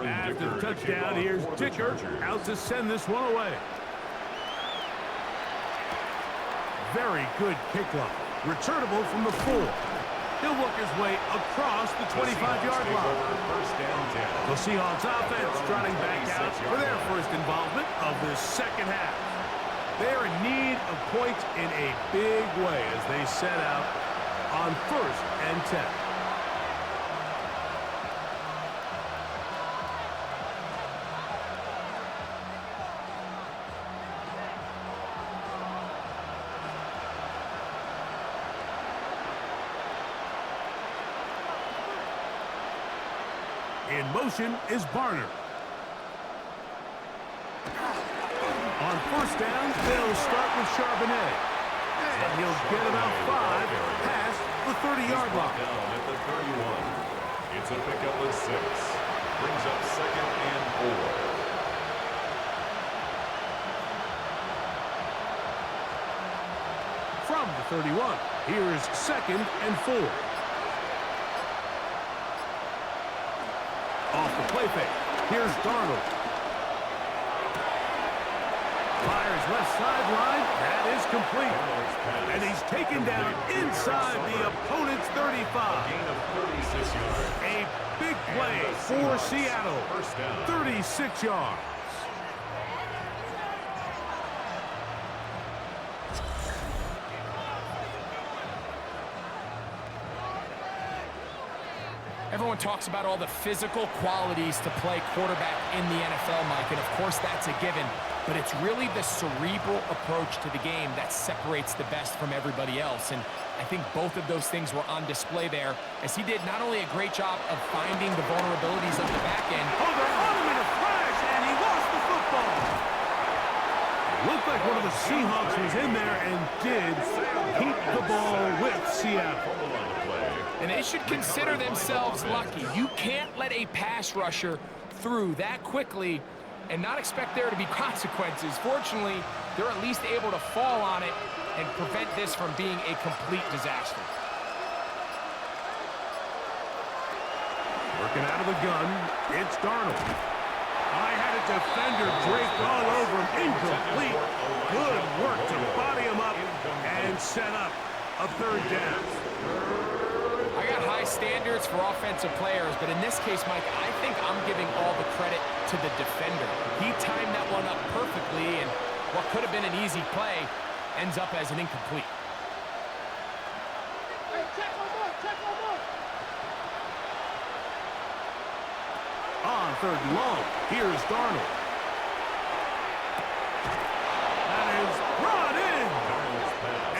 After the touchdown, here's Dicker out to send this one away. Very good kickoff. Returnable from the 4. He'll work his way across the 25-yard line. The Seahawks offense trotting back out for their first involvement of this second half. They're in need of points in a big way as they set out on 1st and 10. In motion is Barner. On 1st down, they'll start with Charbonnet. And he'll get about 5 past the 30-yard line. Down at the 31. It's a pickup of 6. Brings up 2nd and 4. From the 31, here's 2nd and 4. Off the play fake. Here's Darnold. Fires left sideline. That is complete. And he's taken down inside the opponent's 35. Gain of 36 yards. A big play for Seattle. 36 yards. Everyone talks about all the physical qualities to play quarterback in the NFL, Mike, and of course that's a given, but it's really the cerebral approach to the game that separates the best from everybody else, and I think both of those things were on display there, as he did not only a great job of finding the vulnerabilities of the back end. Oh, they're on him in a flash, and he lost the football. It looked like one of the Seahawks was in there and did keep the ball with Seattle. And they should consider themselves lucky. You can't let a pass rusher through that quickly and not expect there to be consequences. Fortunately, they're at least able to fall on it and prevent this from being a complete disaster. Working out of the gun, it's Darnold. I had a defender draped all over him. Incomplete. Good work to body him up and set up a third down. I got high standards for offensive players, but in this case, Mike, I think I'm giving all the credit to the defender. He timed that one up perfectly, and what could have been an easy play ends up as an incomplete. Hey, check one more, check one more. On third and long, here's Darnold. That is brought in.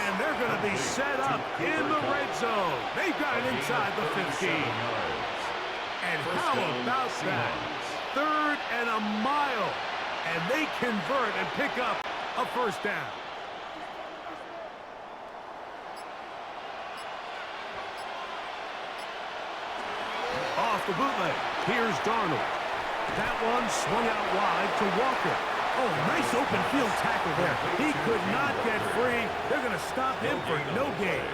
And they're going to be set up in the red zone. They've got it inside the 15. And how about that? Third and a mile. And they convert and pick up a first down. Off the bootleg. Here's Darnold. That one swung out wide to Walker. Oh, nice open field tackle there. He could not get free. They're going to stop him for no gain.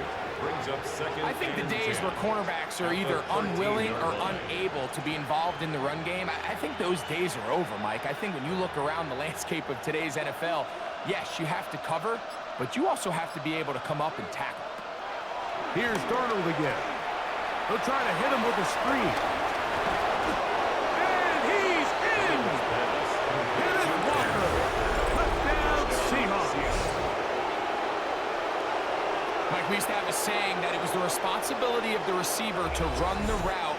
I think the days where cornerbacks are either unwilling or unable to be involved in the run game, I think those days are over, Mike. I think when you look around the landscape of today's NFL, yes, you have to cover, but you also have to be able to come up and tackle. Here's Darnold again. They'll try to hit him with a screen. And he's in! Kenneth Walker. Touchdown, Seahawks. Mike, we used to have a saying that it was the responsibility of the receiver to run the route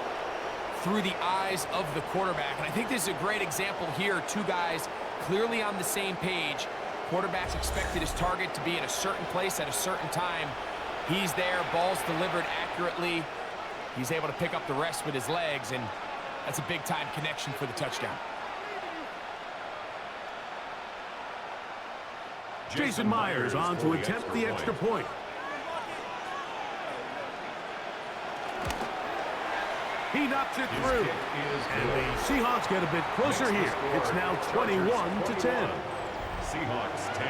through the eyes of the quarterback. And I think this is a great example here. Two guys clearly on the same page. Quarterback's expected his target to be in a certain place at a certain time. He's there, ball's delivered accurately. He's able to pick up the rest with his legs, and that's a big-time connection for the touchdown. Jason Myers on to attempt the extra point. He knocks it through. And the Seahawks get a bit closer here. It's now 21-10. Seahawks 10.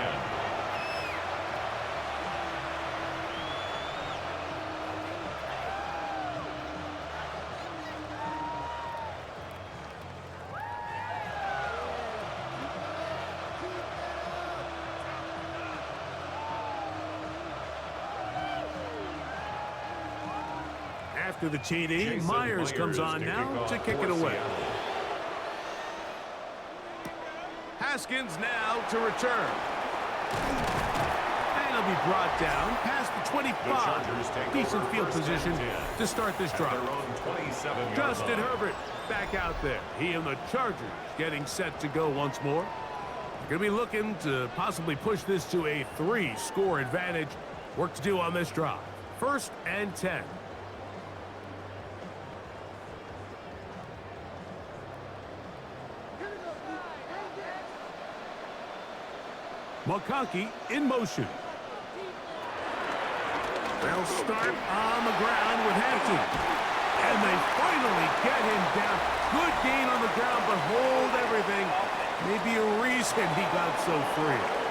After the TD, Myers comes on now to kick it away. Haskins now to return. And he'll be brought down past the 25. Decent field position to start this drive. Justin Herbert back out there. He and the Chargers getting set to go once more. They're going to be looking to possibly push this to a 3-score advantage. Work to do on this drive. 1st and 10. McConkey in motion. They'll start on the ground with Hampton. And they finally get him down. Good gain on the ground, but hold everything. Maybe a reason he got so free.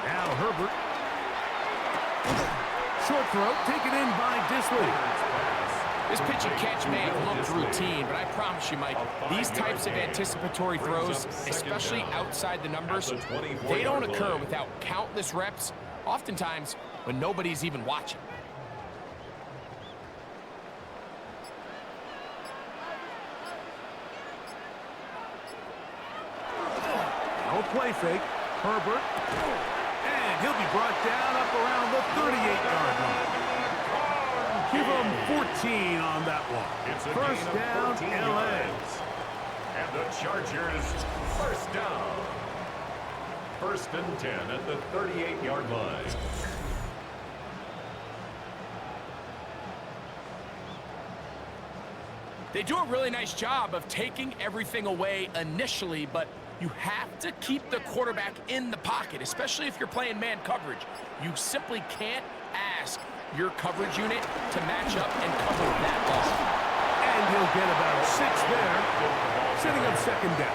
Now Herbert. Short throw taken in by Disley. This pitch and catch may have looked routine, but I promise you, Mike, these types of anticipatory throws, especially outside the numbers, they don't occur without countless reps, oftentimes when nobody's even watching. No play fake. Herbert. And he'll be brought down up around the 38-yard line. Give him 14 on that one. First down, LA. And the Chargers, first down. 1st and 10 at the 38-yard line. They do a really nice job of taking everything away initially, but You have to keep the quarterback in the pocket, especially if you're playing man coverage. You simply can't ask your coverage unit to match up and cover that well. And he'll get about 6 there, setting up second down.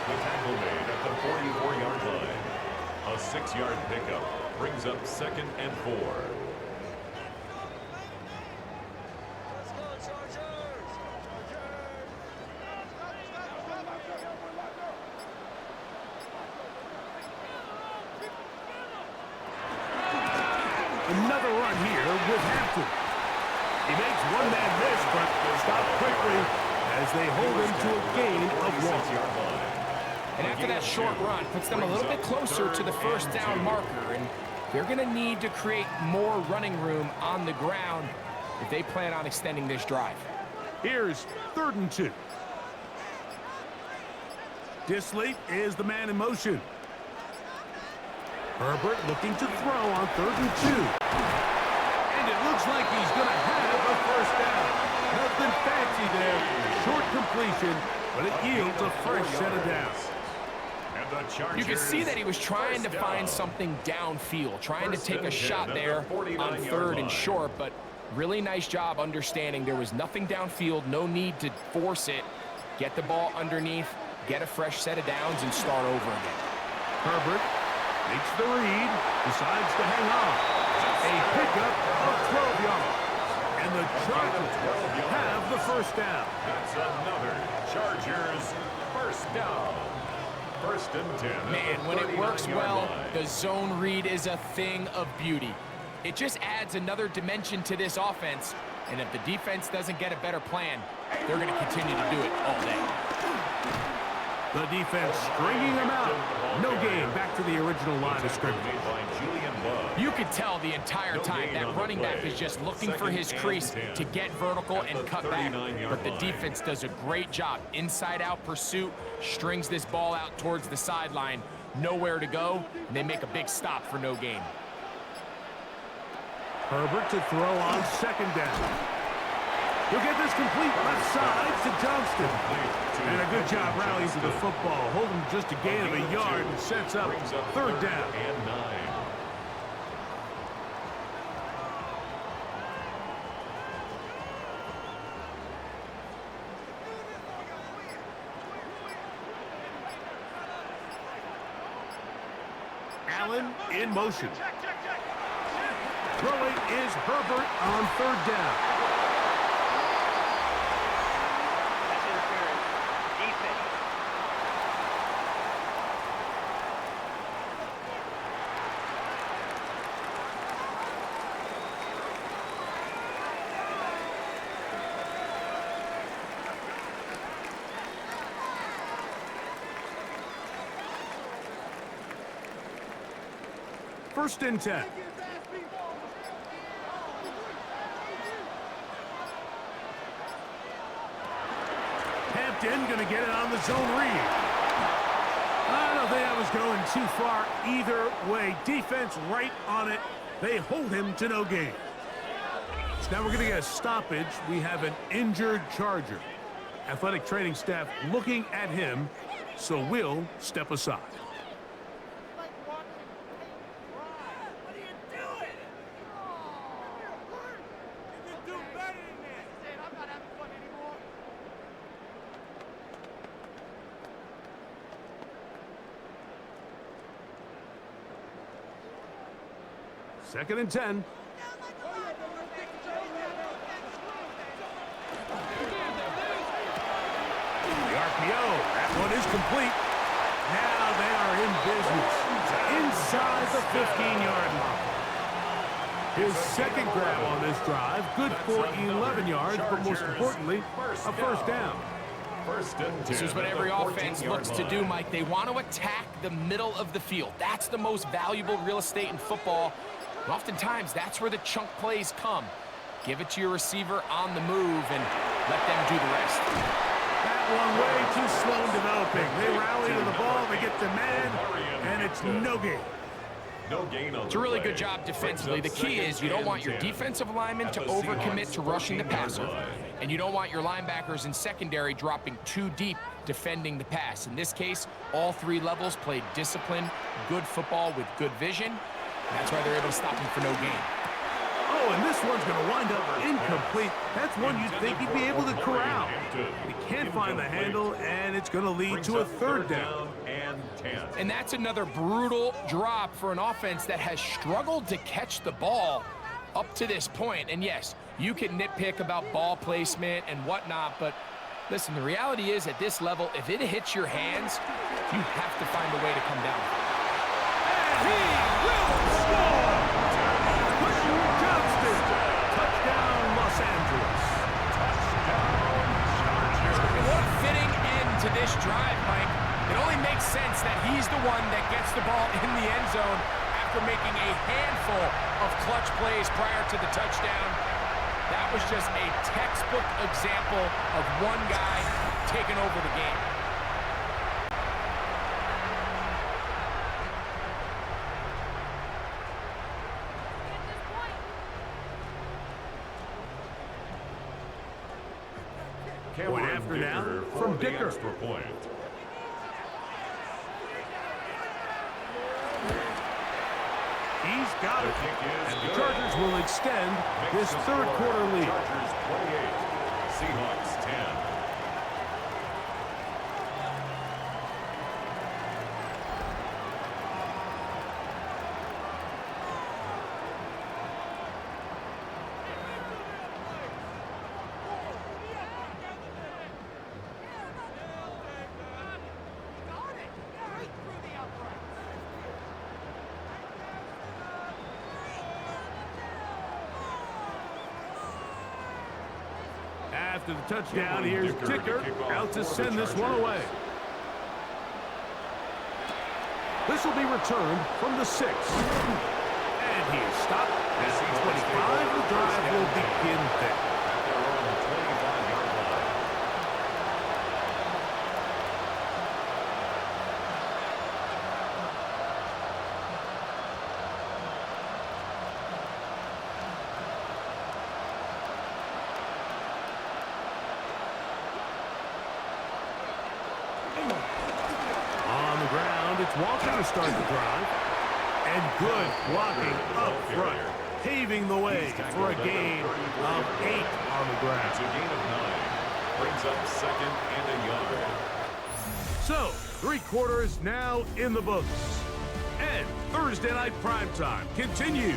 The tackle made at the 44-yard line. A 6-yard pickup brings up 2nd and 4. Another run here with Hampton. He makes one man miss, but stopped quickly as they hold him to a gain of 1. And after that short run, puts them a little bit closer to the first down marker, and they're going to need to create more running room on the ground if they plan on extending this drive. Here's 3rd and 2. Disley is the man in motion. Herbert looking to throw on 3rd and 2. And it looks like he's going to have a first down. Nothing fancy there. Short completion, but it yields a fresh set of downs. You can see that he was trying to find something downfield, trying to take a shot there on 3rd and short, but really nice job understanding there was nothing downfield, no need to force it. Get the ball underneath, get a fresh set of downs, and start over again. Herbert makes the read, decides to hang on. A pickup of 12 yards. And the Chargers have the first down. That's another Chargers first down. 1st and 10. Man, when it works well, the zone read is a thing of beauty. It just adds another dimension to this offense, and if the defense doesn't get a better plan, they're going to continue to do it all day. The defense stringing them out. No gain, back to the original line of scrimmage. You could tell the entire time that running back is just looking for his crease to get vertical and cut back. But the defense does a great job. Inside-out pursuit, strings this ball out towards the sideline. Nowhere to go, and they make a big stop for no gain. Herbert to throw on 2nd down. He'll get this complete left side to Johnston. And a good job rallying to the football. Holding just a gain of a yard and sets up 3rd down. And 9. Allen in motion. Throwing is Herbert on 3rd down. First and 10. Hampton going to get it on the zone read. I don't think I was going too far either way. Defense right on it. They hold him to no gain. So now we're going to get a stoppage. We have an injured Charger. Athletic training staff looking at him, so we'll step aside. Second and 10. The RPO, that one is complete. Now they are in business inside the 15-yard line. His second grab on this drive, good for 11 yards, but most importantly, a first down. This is what every offense looks to do, Mike. They want to attack the middle of the field. That's the most valuable real estate in football. And oftentimes, that's where the chunk plays come. Give it to your receiver on the move and let them do the rest. That one way too slow in developing. They rally to the ball, they get the man, and it's no gain. It's a really good job defensively. The key is you don't want your defensive lineman to overcommit to rushing the passer. And you don't want your linebackers and secondary dropping too deep defending the pass. In this case, all three levels played disciplined, good football with good vision. That's why they're able to stop him for no gain. Oh, and this one's going to wind up incomplete. That's one you'd think he'd be able to corral. He can't find the handle, and it's going to lead to a third down. And that's another brutal drop for an offense that has struggled to catch the ball up to this point. And yes, you can nitpick about ball placement and whatnot, but listen, the reality is at this level, if it hits your hands, you have to find a way to come down. And he will score! Johnston, touchdown Los Angeles. And what a fitting end to this drive, Mike. It only makes sense that he's the one that gets the ball in the end zone after making a handful of clutch plays prior to the touchdown. That was just a textbook example of one guy taking over the game. Point after now from Dicker. Extra point. He's got it. And the Chargers will extend this third quarter lead. Chargers 28, Seahawks 10. After the touchdown, here's Dicker out to send this one away. This will be returned from the 6. And he is stopped at the 25. The drive will begin there. It's Walker to start the drive. And good blocking up front, paving the way for a gain of 8 on the ground. It's a gain of 9. Brings up second and a yard. So, 3 quarters now in the books. And Thursday Night Primetime continues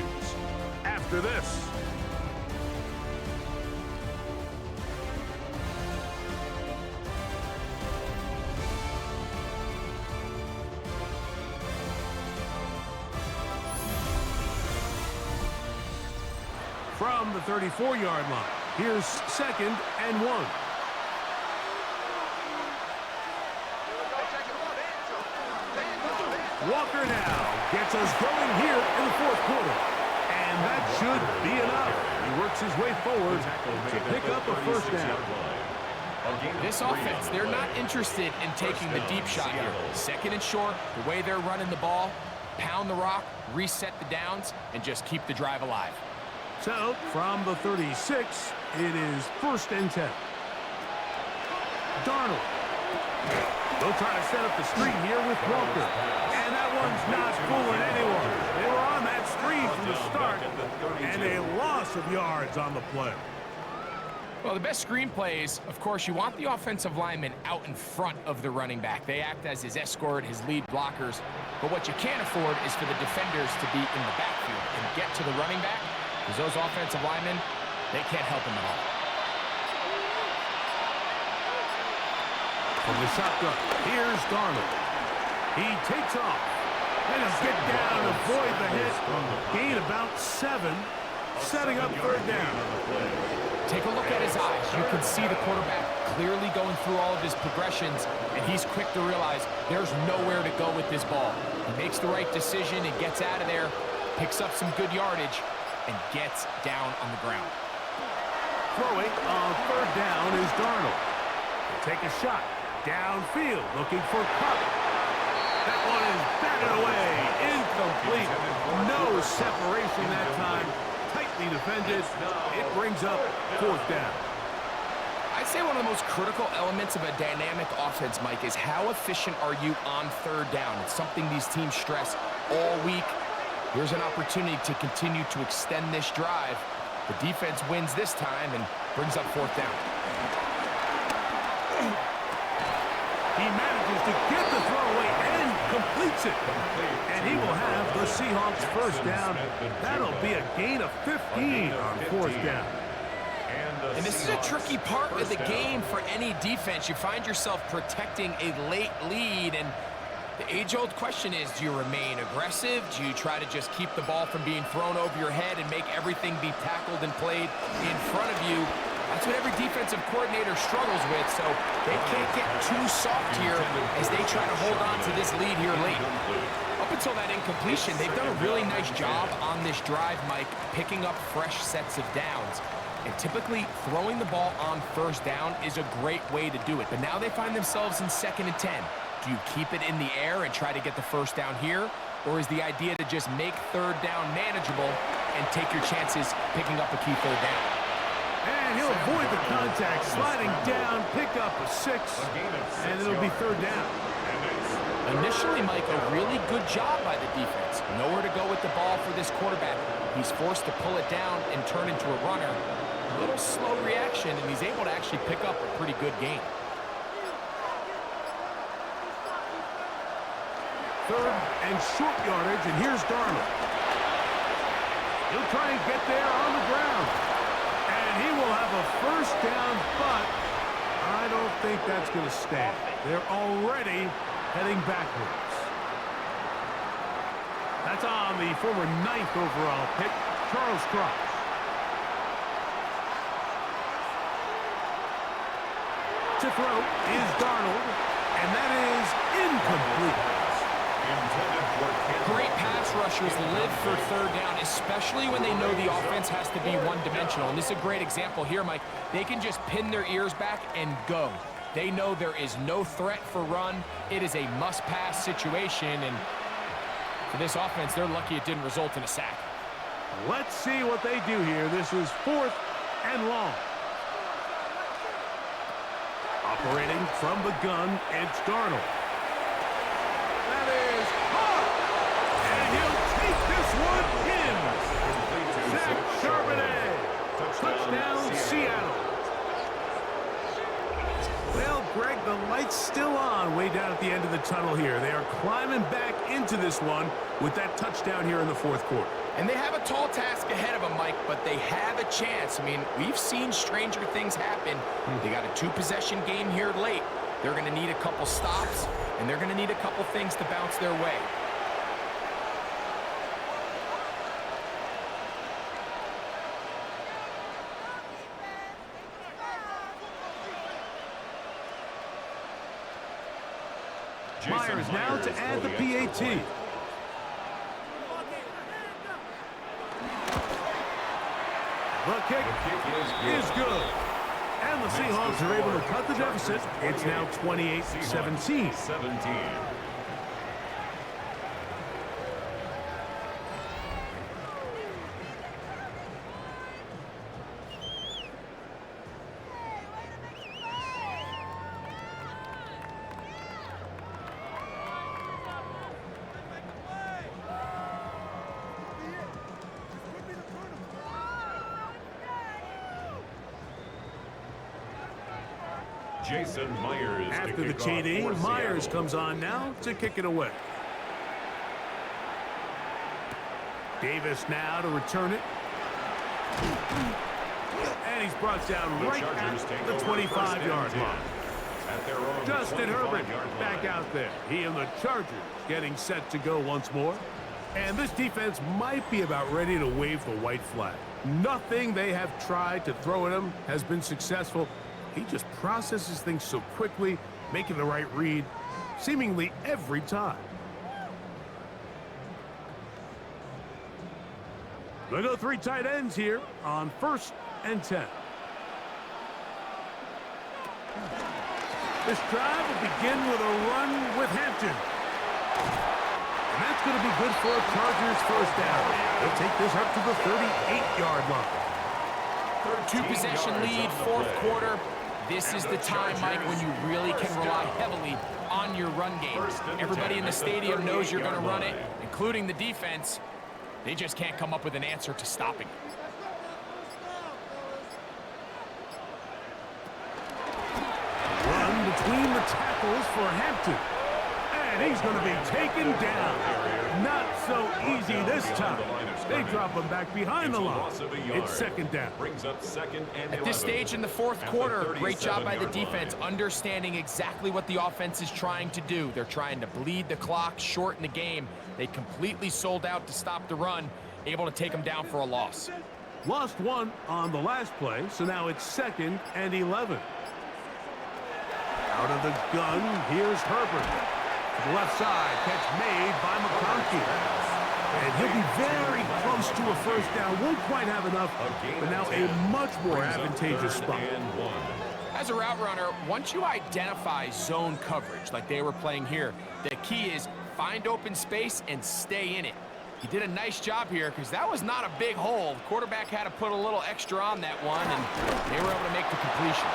after this. From the 34-yard line, here's 2nd and 1. Walker now gets us going here in the 4th quarter. And that should be enough. He works his way forward to pick up a first down. This offense, they're not interested in taking the deep shot here. 2nd and short, the way they're running the ball, pound the rock, reset the downs, and just keep the drive alive. So, from the 36, it is 1st and 10. Darnold. They'll try to set up the screen here with Walker. And that one's not fooling anyone. They were on that screen from the start, and a loss of yards on the play. Well, the best screen plays, of course, you want the offensive lineman out in front of the running back. They act as his escort, his lead blockers. But what you can't afford is for the defenders to be in the backfield and get to the running back, because those offensive linemen, they can't help him at all. From the shotgun, here's Darnold. He takes off. And he'll get down and avoid the hit. Gain about 7, setting up 3rd down. Take a look at his eyes. You can see the quarterback clearly going through all of his progressions, and he's quick to realize there's nowhere to go with this ball. He makes the right decision and gets out of there, picks up some good yardage, and gets down on the ground. Throwing on 3rd down is Darnold. He'll take a shot downfield, looking for Cup. That one is batted away, incomplete. No separation that time. Tightly defended. It brings up 4th down. I'd say one of the most critical elements of a dynamic offense, Mike, is how efficient are you on third down. It's something these teams stress all week. Here's an opportunity to continue to extend this drive. The defense wins this time and brings up fourth down. He manages to get the throw away and completes it. And he will have the Seahawks first down. That'll be a gain of 15 on fourth down. And this is a tricky part of the game for any defense. You find yourself protecting a late lead, and the age-old question is, do you remain aggressive? Do you try to just keep the ball from being thrown over your head and make everything be tackled and played in front of you? That's what every defensive coordinator struggles with, so they can't get too soft here as they try to hold on to this lead here late. Up until that incompletion, they've done a really nice job on this drive, Mike, picking up fresh sets of downs. And typically, throwing the ball on first down is a great way to do it. But now they find themselves in 2nd and 10. Do you keep it in the air and try to get the first down here? Or is the idea to just make third down manageable and take your chances picking up a key third down? And he'll avoid the contact, sliding down, pick up a 6, and it'll be third down. Initially, Mike, a really good job by the defense. Nowhere to go with the ball for this quarterback. He's forced to pull it down and turn into a runner. A little slow reaction, and he's able to actually pick up a pretty good gain. Third and short yardage, and here's Darnold. He'll try and get there on the ground. And he will have a first down, but I don't think that's going to stand. They're already heading backwards. That's on the former 9th overall pick, Charles Cross. To throw is Darnold, and that is incomplete. Great pass rushers live for third down, especially when they know the offense has to be one-dimensional. And this is a great example here, Mike. They can just pin their ears back and go. They know there is no threat for run. It is a must-pass situation, and for this offense, they're lucky it didn't result in a sack. Let's see what they do here. This is 4th and long. Operating from the gun, it's Darnold. That is hard. And he'll take this one in. Zach Charbonnet. Touchdown, Seattle. Well, Greg, the light's still on way down at the end of the tunnel here. They are climbing back into this one with that touchdown here in the 4th quarter. And they have a tall task ahead of them, Mike, but they have a chance. I mean, we've seen stranger things happen. They got a 2-possession game here late. They're going to need a couple stops, and they're going to need a couple things to bounce their way. Myers now to add the PAT. The kick is good. And the Seahawks are able to cut the deficit. It's now 28-17. Jason Myers. After the TD, Myers comes on now to kick it away. Davis now to return it. And he's brought down right at the 25-yard line. Justin Herbert back out there. He and the Chargers getting set to go once more. And this defense might be about ready to wave the white flag. Nothing they have tried to throw at him has been successful. He just processes things so quickly, making the right read, seemingly every time. They'll go 3 tight ends here on 1st and 10. This drive will begin with a run with Hampton. And that's going to be good for a Chargers first down. They'll take this up to the 38-yard line. 2-possession lead, 4th quarter. This is the time, Mike, when you really can rely heavily on your run game. Everybody in the stadium knows you're going to run it, including the defense. They just can't come up with an answer to stopping it. Run between the tackles for Hampton. And he's going to be taken down. Not so easy this time. They drop him back behind the line. It's second down. Brings up second and 11. At this stage in the fourth quarter, great job by the defense, understanding exactly what the offense is trying to do. They're trying to bleed the clock, shorten the game. They completely sold out to stop the run, able to take them down for a loss. Lost one on the last play, so now it's second and 11. Out of the gun, here's Herbert. To the left side, catch made by McConkey. And he'll be very close to a first down. Won't quite have enough, but now a much more advantageous spot. As a route runner, once you identify zone coverage like they were playing here, the key is find open space and stay in it. He did a nice job here because that was not a big hole. The quarterback had to put a little extra on that one, and they were able to make the completion.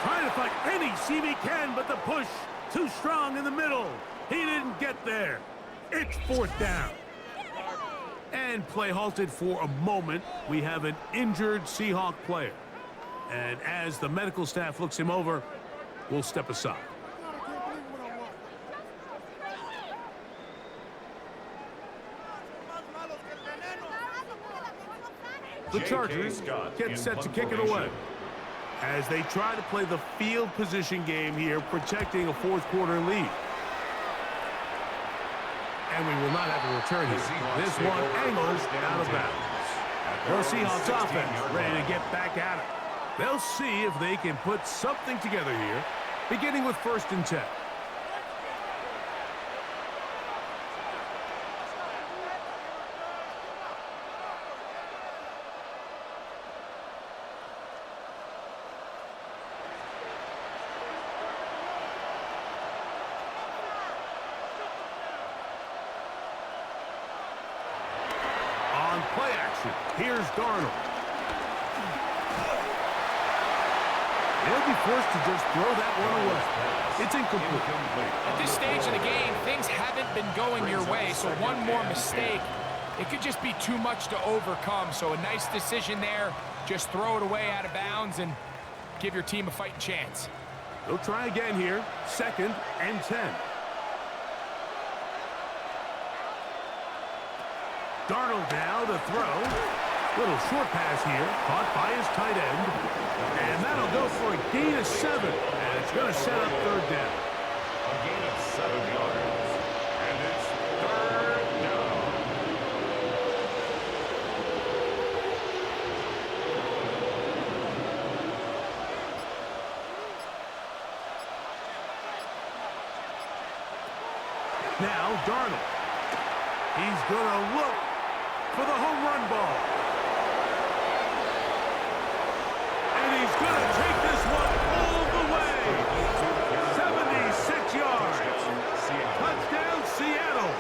Trying to find any seam he can, but the push too strong in the middle. He didn't get there. It's fourth down. And play halted for a moment. We have an injured Seahawk player. And as the medical staff looks him over, we'll step aside. The Chargers get set to kick it away as they try to play the field position game here, protecting a fourth quarter lead. And we will not have a return here. This one angles out of bounds. The Seahawks offense ready to get back at it. They'll see if they can put something together here, beginning with 1st and 10. Play action. Here's Darnold. They'll be forced to just throw that one away. It's incomplete. At this stage of the game, things haven't been going your way, so one more mistake, it could just be too much to overcome. So a nice decision there. Just throw it away out of bounds and give your team a fighting chance. They'll try again here. 2nd and 10. Darnold now to throw. Little short pass here, caught by his tight end. And that'll go for a gain of 7. And it's going to set up 3rd down. A gain of 7 yards. And it's 3rd down. Now Darnold. He's going to look for the home run ball. And he's going to take this one all the way. 76 yards. Touchdown, Seattle.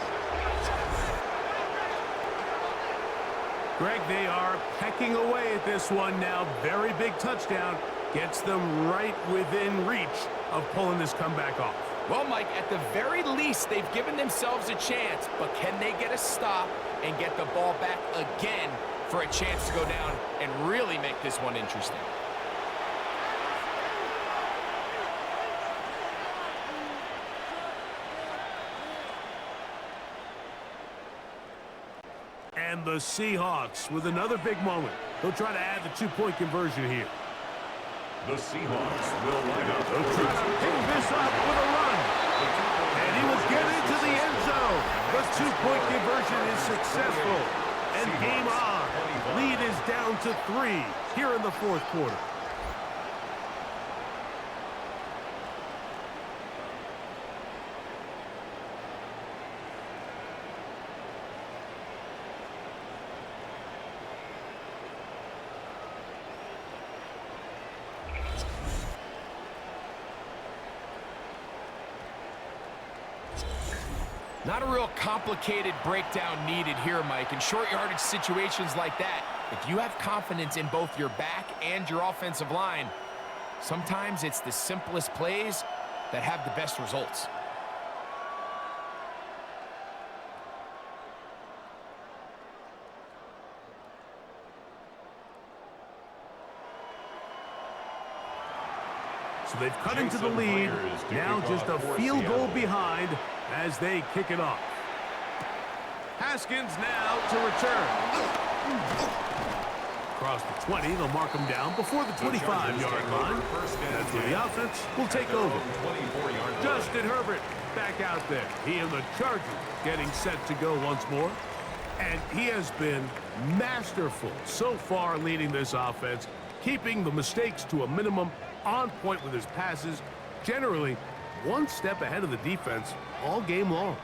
Greg, they are pecking away at this one now. Very big touchdown. Gets them right within reach of pulling this comeback off. Well, Mike, at the very least, they've given themselves a chance, but can they get a stop and get the ball back again for a chance to go down and really make this one interesting? And the Seahawks with another big moment. They'll try to add the 2-point conversion here. The Seahawks will line up. They'll try to pick this up with a run. And he will get into the end zone. The 2-point conversion is successful. And game on. Lead is down to 3 here in the fourth quarter. Not a real complicated breakdown needed here, Mike. In short yardage situations like that, if you have confidence in both your back and your offensive line, Sometimes it's the simplest plays that have the best results. So they've cut into the lead. Now just a field goal behind as they kick it off. Haskins now to return. Across the 20, they'll mark him down before the 25-yard line. That's where the offense will take over. Justin Herbert back out there. He and the Chargers getting set to go once more. And he has been masterful so far leading this offense, keeping the mistakes to a minimum, on point with his passes, generally one step ahead of the defense all game long.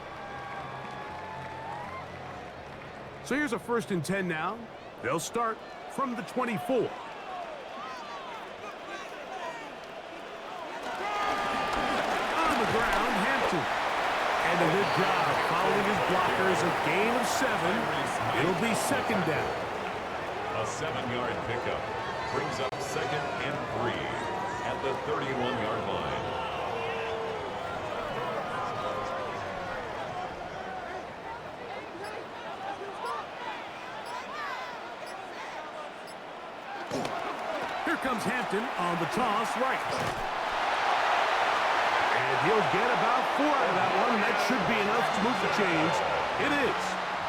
So here's a 1st and 10 now. They'll start from the 24. On the ground, Hampton. And a good job following his blockers, a gain of 7. It'll be 2nd down. A 7-yard pickup brings up 2nd and 3 at the 31-yard line. Here comes Hampton on the toss right. And he'll get about 4 out of that one. That should be enough to move the chains. It is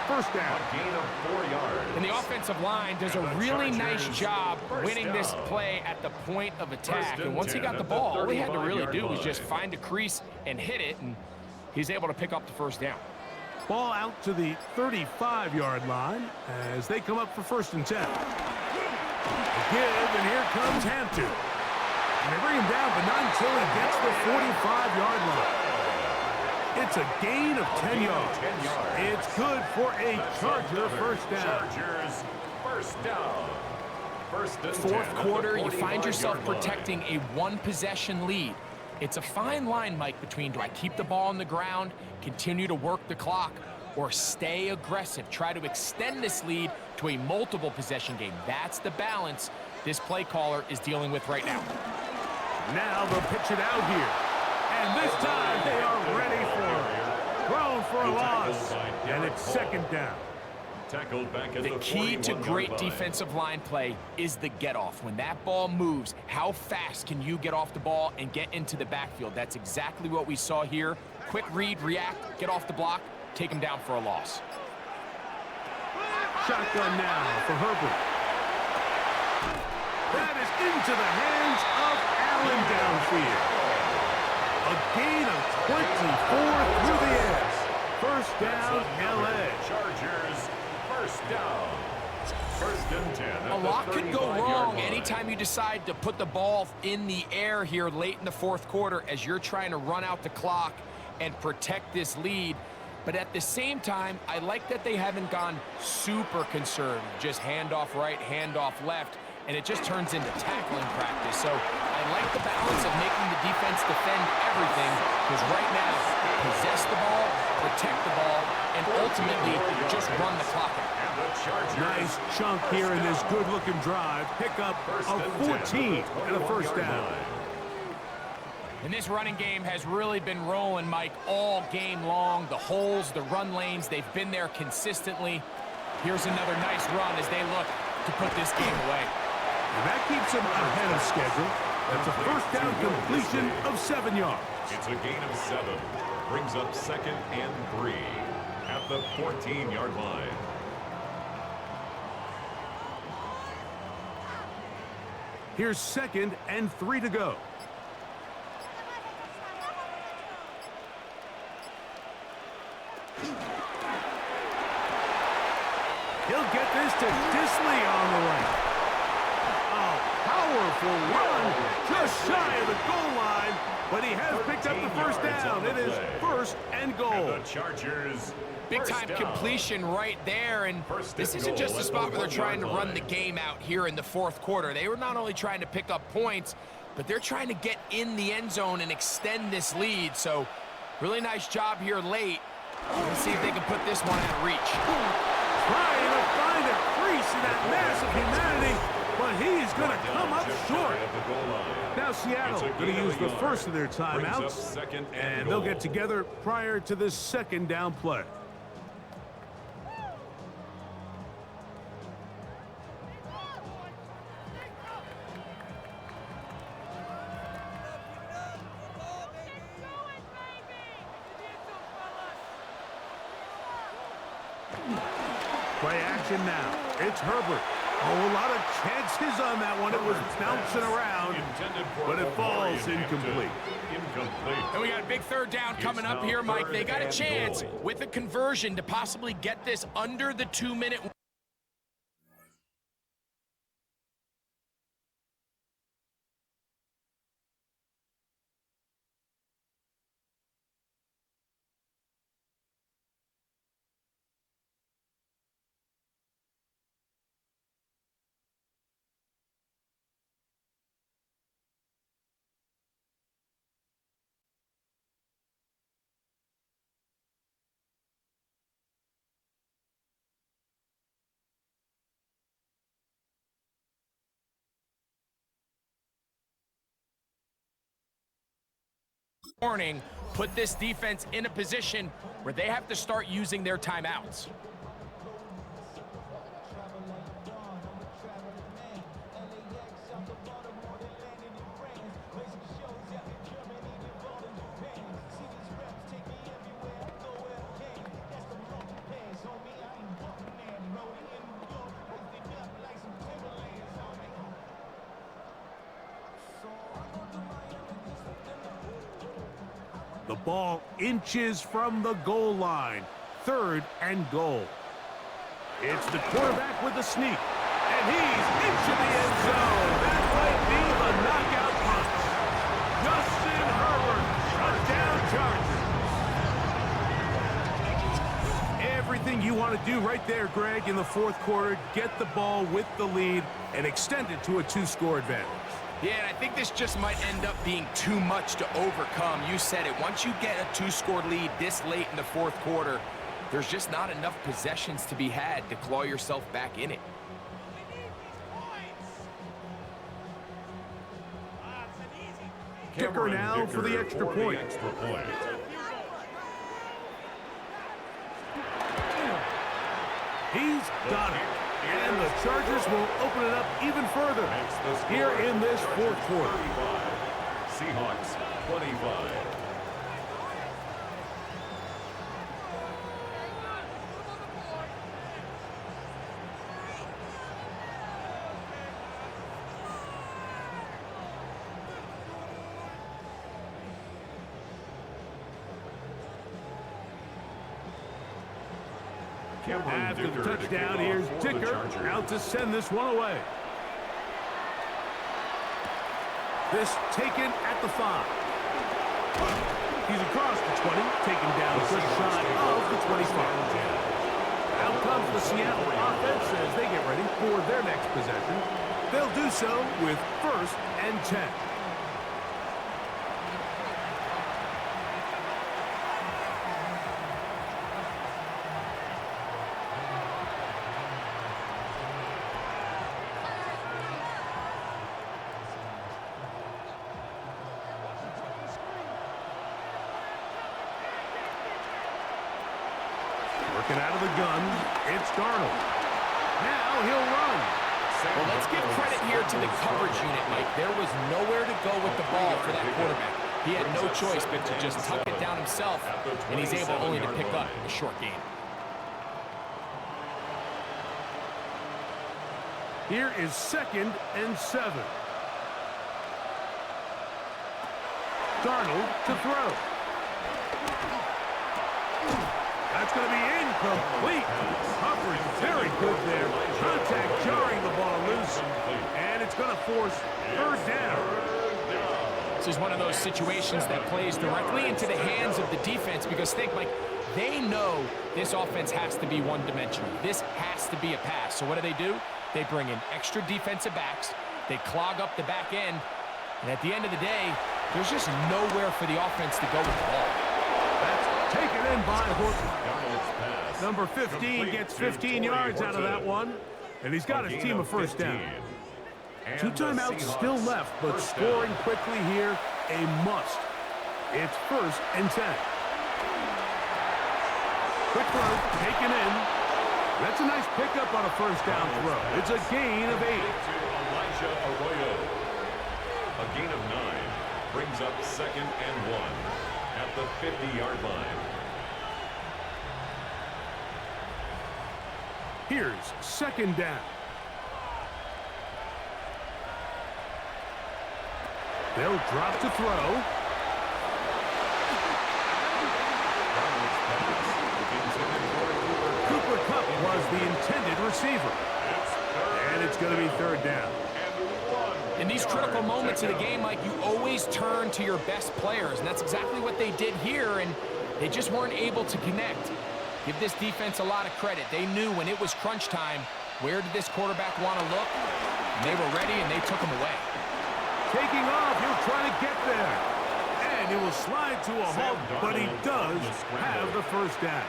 1st down. A gain of 4 yards. And the offensive line does a really nice job winning this play at the point of attack. And once he got the ball, all he had to really do was just find a crease and hit it, and he's able to pick up the 1st down. Ball out to the 35-yard line as they come up for 1st and 10. Give, and here comes Hampton. And they bring him down, but not until he gets the 45-yard line. It's a gain of 10 yards. It's good for a Charger 1st down. Chargers 1st down. 1st and 10 4th quarter, you find 45-yard yourself line. protecting a 1-possession lead. It's a fine line, Mike, between do I keep the ball on the ground, continue to work the clock, or stay aggressive, try to extend this lead to a multiple possession game. That's the balance this play caller is dealing with right now. Now they'll pitch it out here. And this time they are ready for it. Thrown for a loss. And it's 2nd down. Tackled back at The key to 41-yard great line. defensive line play is the get-off. When that ball moves, how fast can you get off the ball and get into the backfield? That's exactly what we saw here. Quick read, react, get off the block, take him down for a loss. Shotgun now for Herbert. That is into the hands of Allen downfield. A gain of 24 through the air. 1st down, LA. Chargers 1st down. 1st and 10 at A lot the could go 35-yard wrong line. anytime you decide to put the ball in the air here late in the 4th quarter as you're trying to run out the clock and protect this lead. But at the same time, I like that they haven't gone super conservative. Just handoff right, handoff left, and it just turns into tackling practice. So I like the balance of making the defense defend everything, because right now, possess the ball, protect the ball, and ultimately just run the clock out. Nice chunk here in this good-looking drive. Pick up a 14 and a 1st down. And this running game has really been rolling, Mike, all game long. The holes, the run lanes, they've been there consistently. Here's another nice run as they look to put this game away. And that keeps them ahead of schedule. That's a 1st down completion of 7 yards. It's a gain of 7. Brings up 2nd and 3 at the 14-yard line. Here's 2nd and 3 to go. He'll get this to Disley on the right. A powerful run just shy of the goal line, but he has picked up the 1st down. It is 1st and goal. And the Chargers Big-time completion right there, and this isn't just a spot where they're trying to run the game out here in the 4th quarter. They were not only trying to pick up points, but they're trying to get in the end zone and extend this lead. So really nice job here late. Let's see if they can put this one out of reach. Trying to find a crease in that mass of humanity, but but he's going to come up short. At the goal line. Now Seattle going to use the first of their timeouts, Second and they'll get together prior to this second down play. Play action now. It's Herbert. Oh, a lot of chances on that one. It was bouncing around, but it falls incomplete. And we got a big third down coming up here, Mike. They got a chance with a conversion to possibly get this under the 2-minute. Warning, put this defense in a position where they have to start using their timeouts. The ball inches from the goal line. 3rd and goal. It's the quarterback with the sneak. And he's into the end zone. That might be the knockout punch. Justin Herbert, touchdown Chargers. Everything you want to do right there, Greg, in the 4th quarter. Get the ball with the lead and extend it to a 2-score advantage. Yeah, and I think this just might end up being too much to overcome. You said it. Once you get a 2-score lead this late in the 4th quarter, there's just not enough possessions to be had to claw yourself back in it. Kicker now for the extra point. He's got it. And the Chargers will open it up even further here in this 4th quarter. Seahawks 25. After the touchdown, here's Dicker out to send this one away. This taken at the 5. He's across the 20, taken down just shy of the 25. Out comes the Seattle offense as they get ready for their next possession. They'll do so with 1st and 10. Working out of the gun, it's Darnold. Now he'll run. Well, let's give credit here to the coverage unit, Mike. There was nowhere to go with the ball for that quarterback. He had no choice but to just tuck it down himself, and he's able only to pick up a short gain. Here is 2nd and 7. Darnold to throw. That's going to be incomplete. Coverage very good there. Contact jarring the ball loose. And it's going to force 3rd down. This is one of those situations that plays directly into the hands of the defense because think, Mike, they know this offense has to be one-dimensional. This has to be a pass. So what do? They bring in extra defensive backs. They clog up the back end. And at the end of the day, there's just nowhere for the offense to go with the ball. That's taken in by Horton. Number 15 gets 15 yards out of that one. And he's got his team a 1st down. And 2 timeouts still left, but scoring quickly here, a must. It's 1st and 10. Quick throw, taken in. That's a nice pickup on a first down throw. It's a gain of 8. To Arroyo. A gain of 9 brings up 2nd and 1 at the 50-yard line. Here's 2nd down. They'll drop to throw. Cooper Kupp was the intended receiver. And it's going to be 3rd down. In these critical moments of the game, Mike, you always turn to your best players, and that's exactly what they did here, and they just weren't able to connect. Give this defense a lot of credit. They knew when it was crunch time, where did this quarterback want to look? And they were ready, and they took him away. Taking off, he'll try to get there. And he will slide to a halt, but he does have the first down.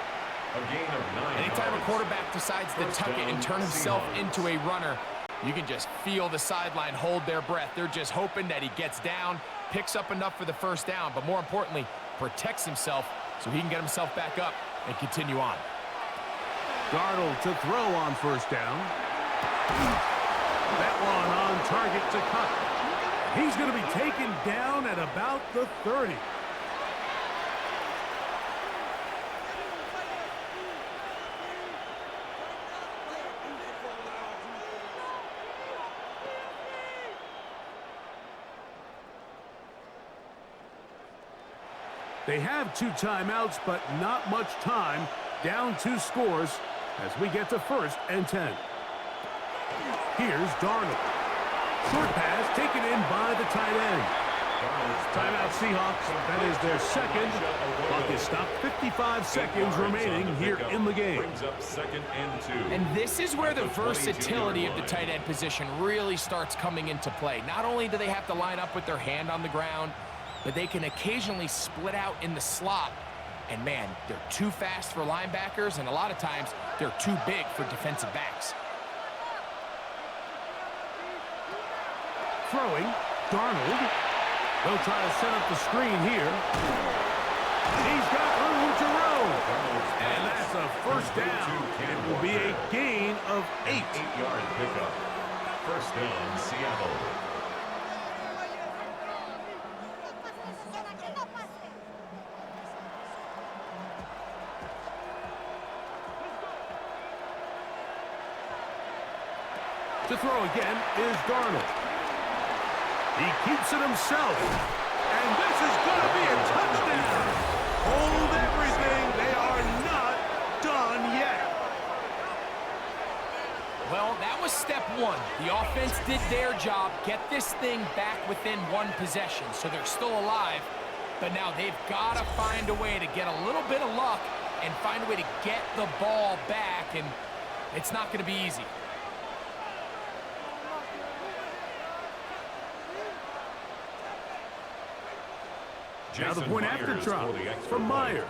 A gain of 9. Anytime a quarterback decides to tuck it and turn himself into a runner, you can just feel the sideline hold their breath. They're just hoping that he gets down, picks up enough for the first down, but more importantly, protects himself so he can get himself back up and continue on. Darnold to throw on first down. That one on target to Kupp. He's going to be taken down at about the 30. They have 2 timeouts, but not much time. Down 2 scores as we get to 1st and 10. Here's Darnold. Short pass taken in by the tight end. Timeout Seahawks. That is their 2nd. Clock is stopped. 55 seconds remaining here in the game. Brings up 2nd and 2. And this is where the versatility of the tight end position really starts coming into play. Not only do they have to line up with their hand on the ground, but they can occasionally split out in the slot. And man, they're too fast for linebackers, and a lot of times they're too big for defensive backs. Throwing, Darnold. They'll try to set up the screen here. He's got room to roll. And that's a first down. It will be a gain of 8. 8-yard pickup. First down, Seattle. To throw again is Darnold. He keeps it himself. And this is going to be a touchdown. Hold everything. They are not done yet. Well, that was step 1. The offense did their job, get this thing back within 1 possession, so they're still alive. But now they've got to find a way to get a little bit of luck and find a way to get the ball back, and it's not going to be easy. Now the point after drop from Myers.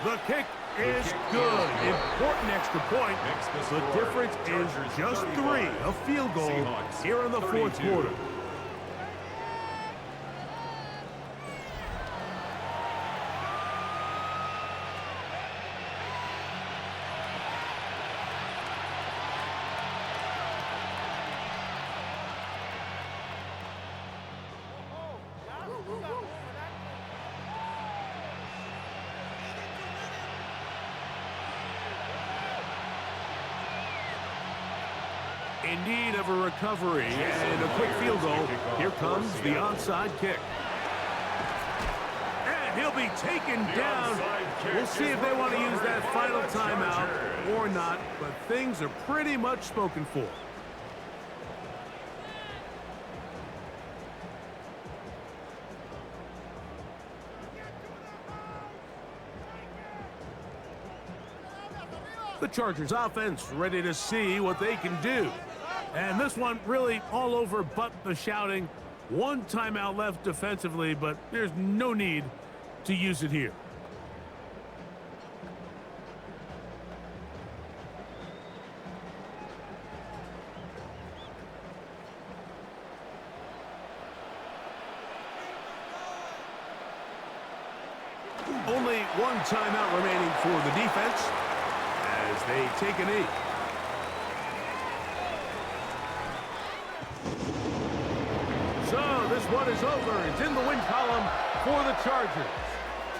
The kick is good. Important extra point. The difference is just 3, a field goal here in the 4th quarter. In need of a recovery and a quick field goal. Here comes the onside kick. And he'll be taken down. We'll see if they want to use that final timeout or not, but things are pretty much spoken for. The Chargers offense ready to see what they can do. And this one really all over but the shouting. 1 timeout left defensively, but there's no need to use it here. One timeout remaining for the defense as they take a knee. So this one is over. It's in the win column for the Chargers.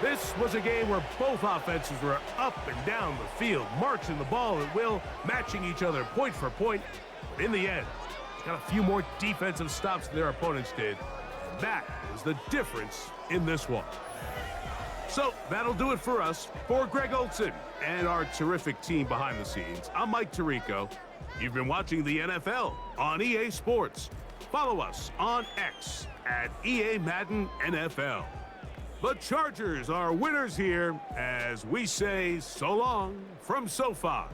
This was a game where both offenses were up and down the field, marching the ball at will, matching each other point for point. But in the end, got a few more defensive stops than their opponents did. And that is the difference in this one. So that'll do it for us. For Greg Olson and our terrific team behind the scenes, I'm Mike Tirico. You've been watching the NFL on EA Sports. Follow us on X at EA Madden NFL. The Chargers are winners here as we say so long from SoFi.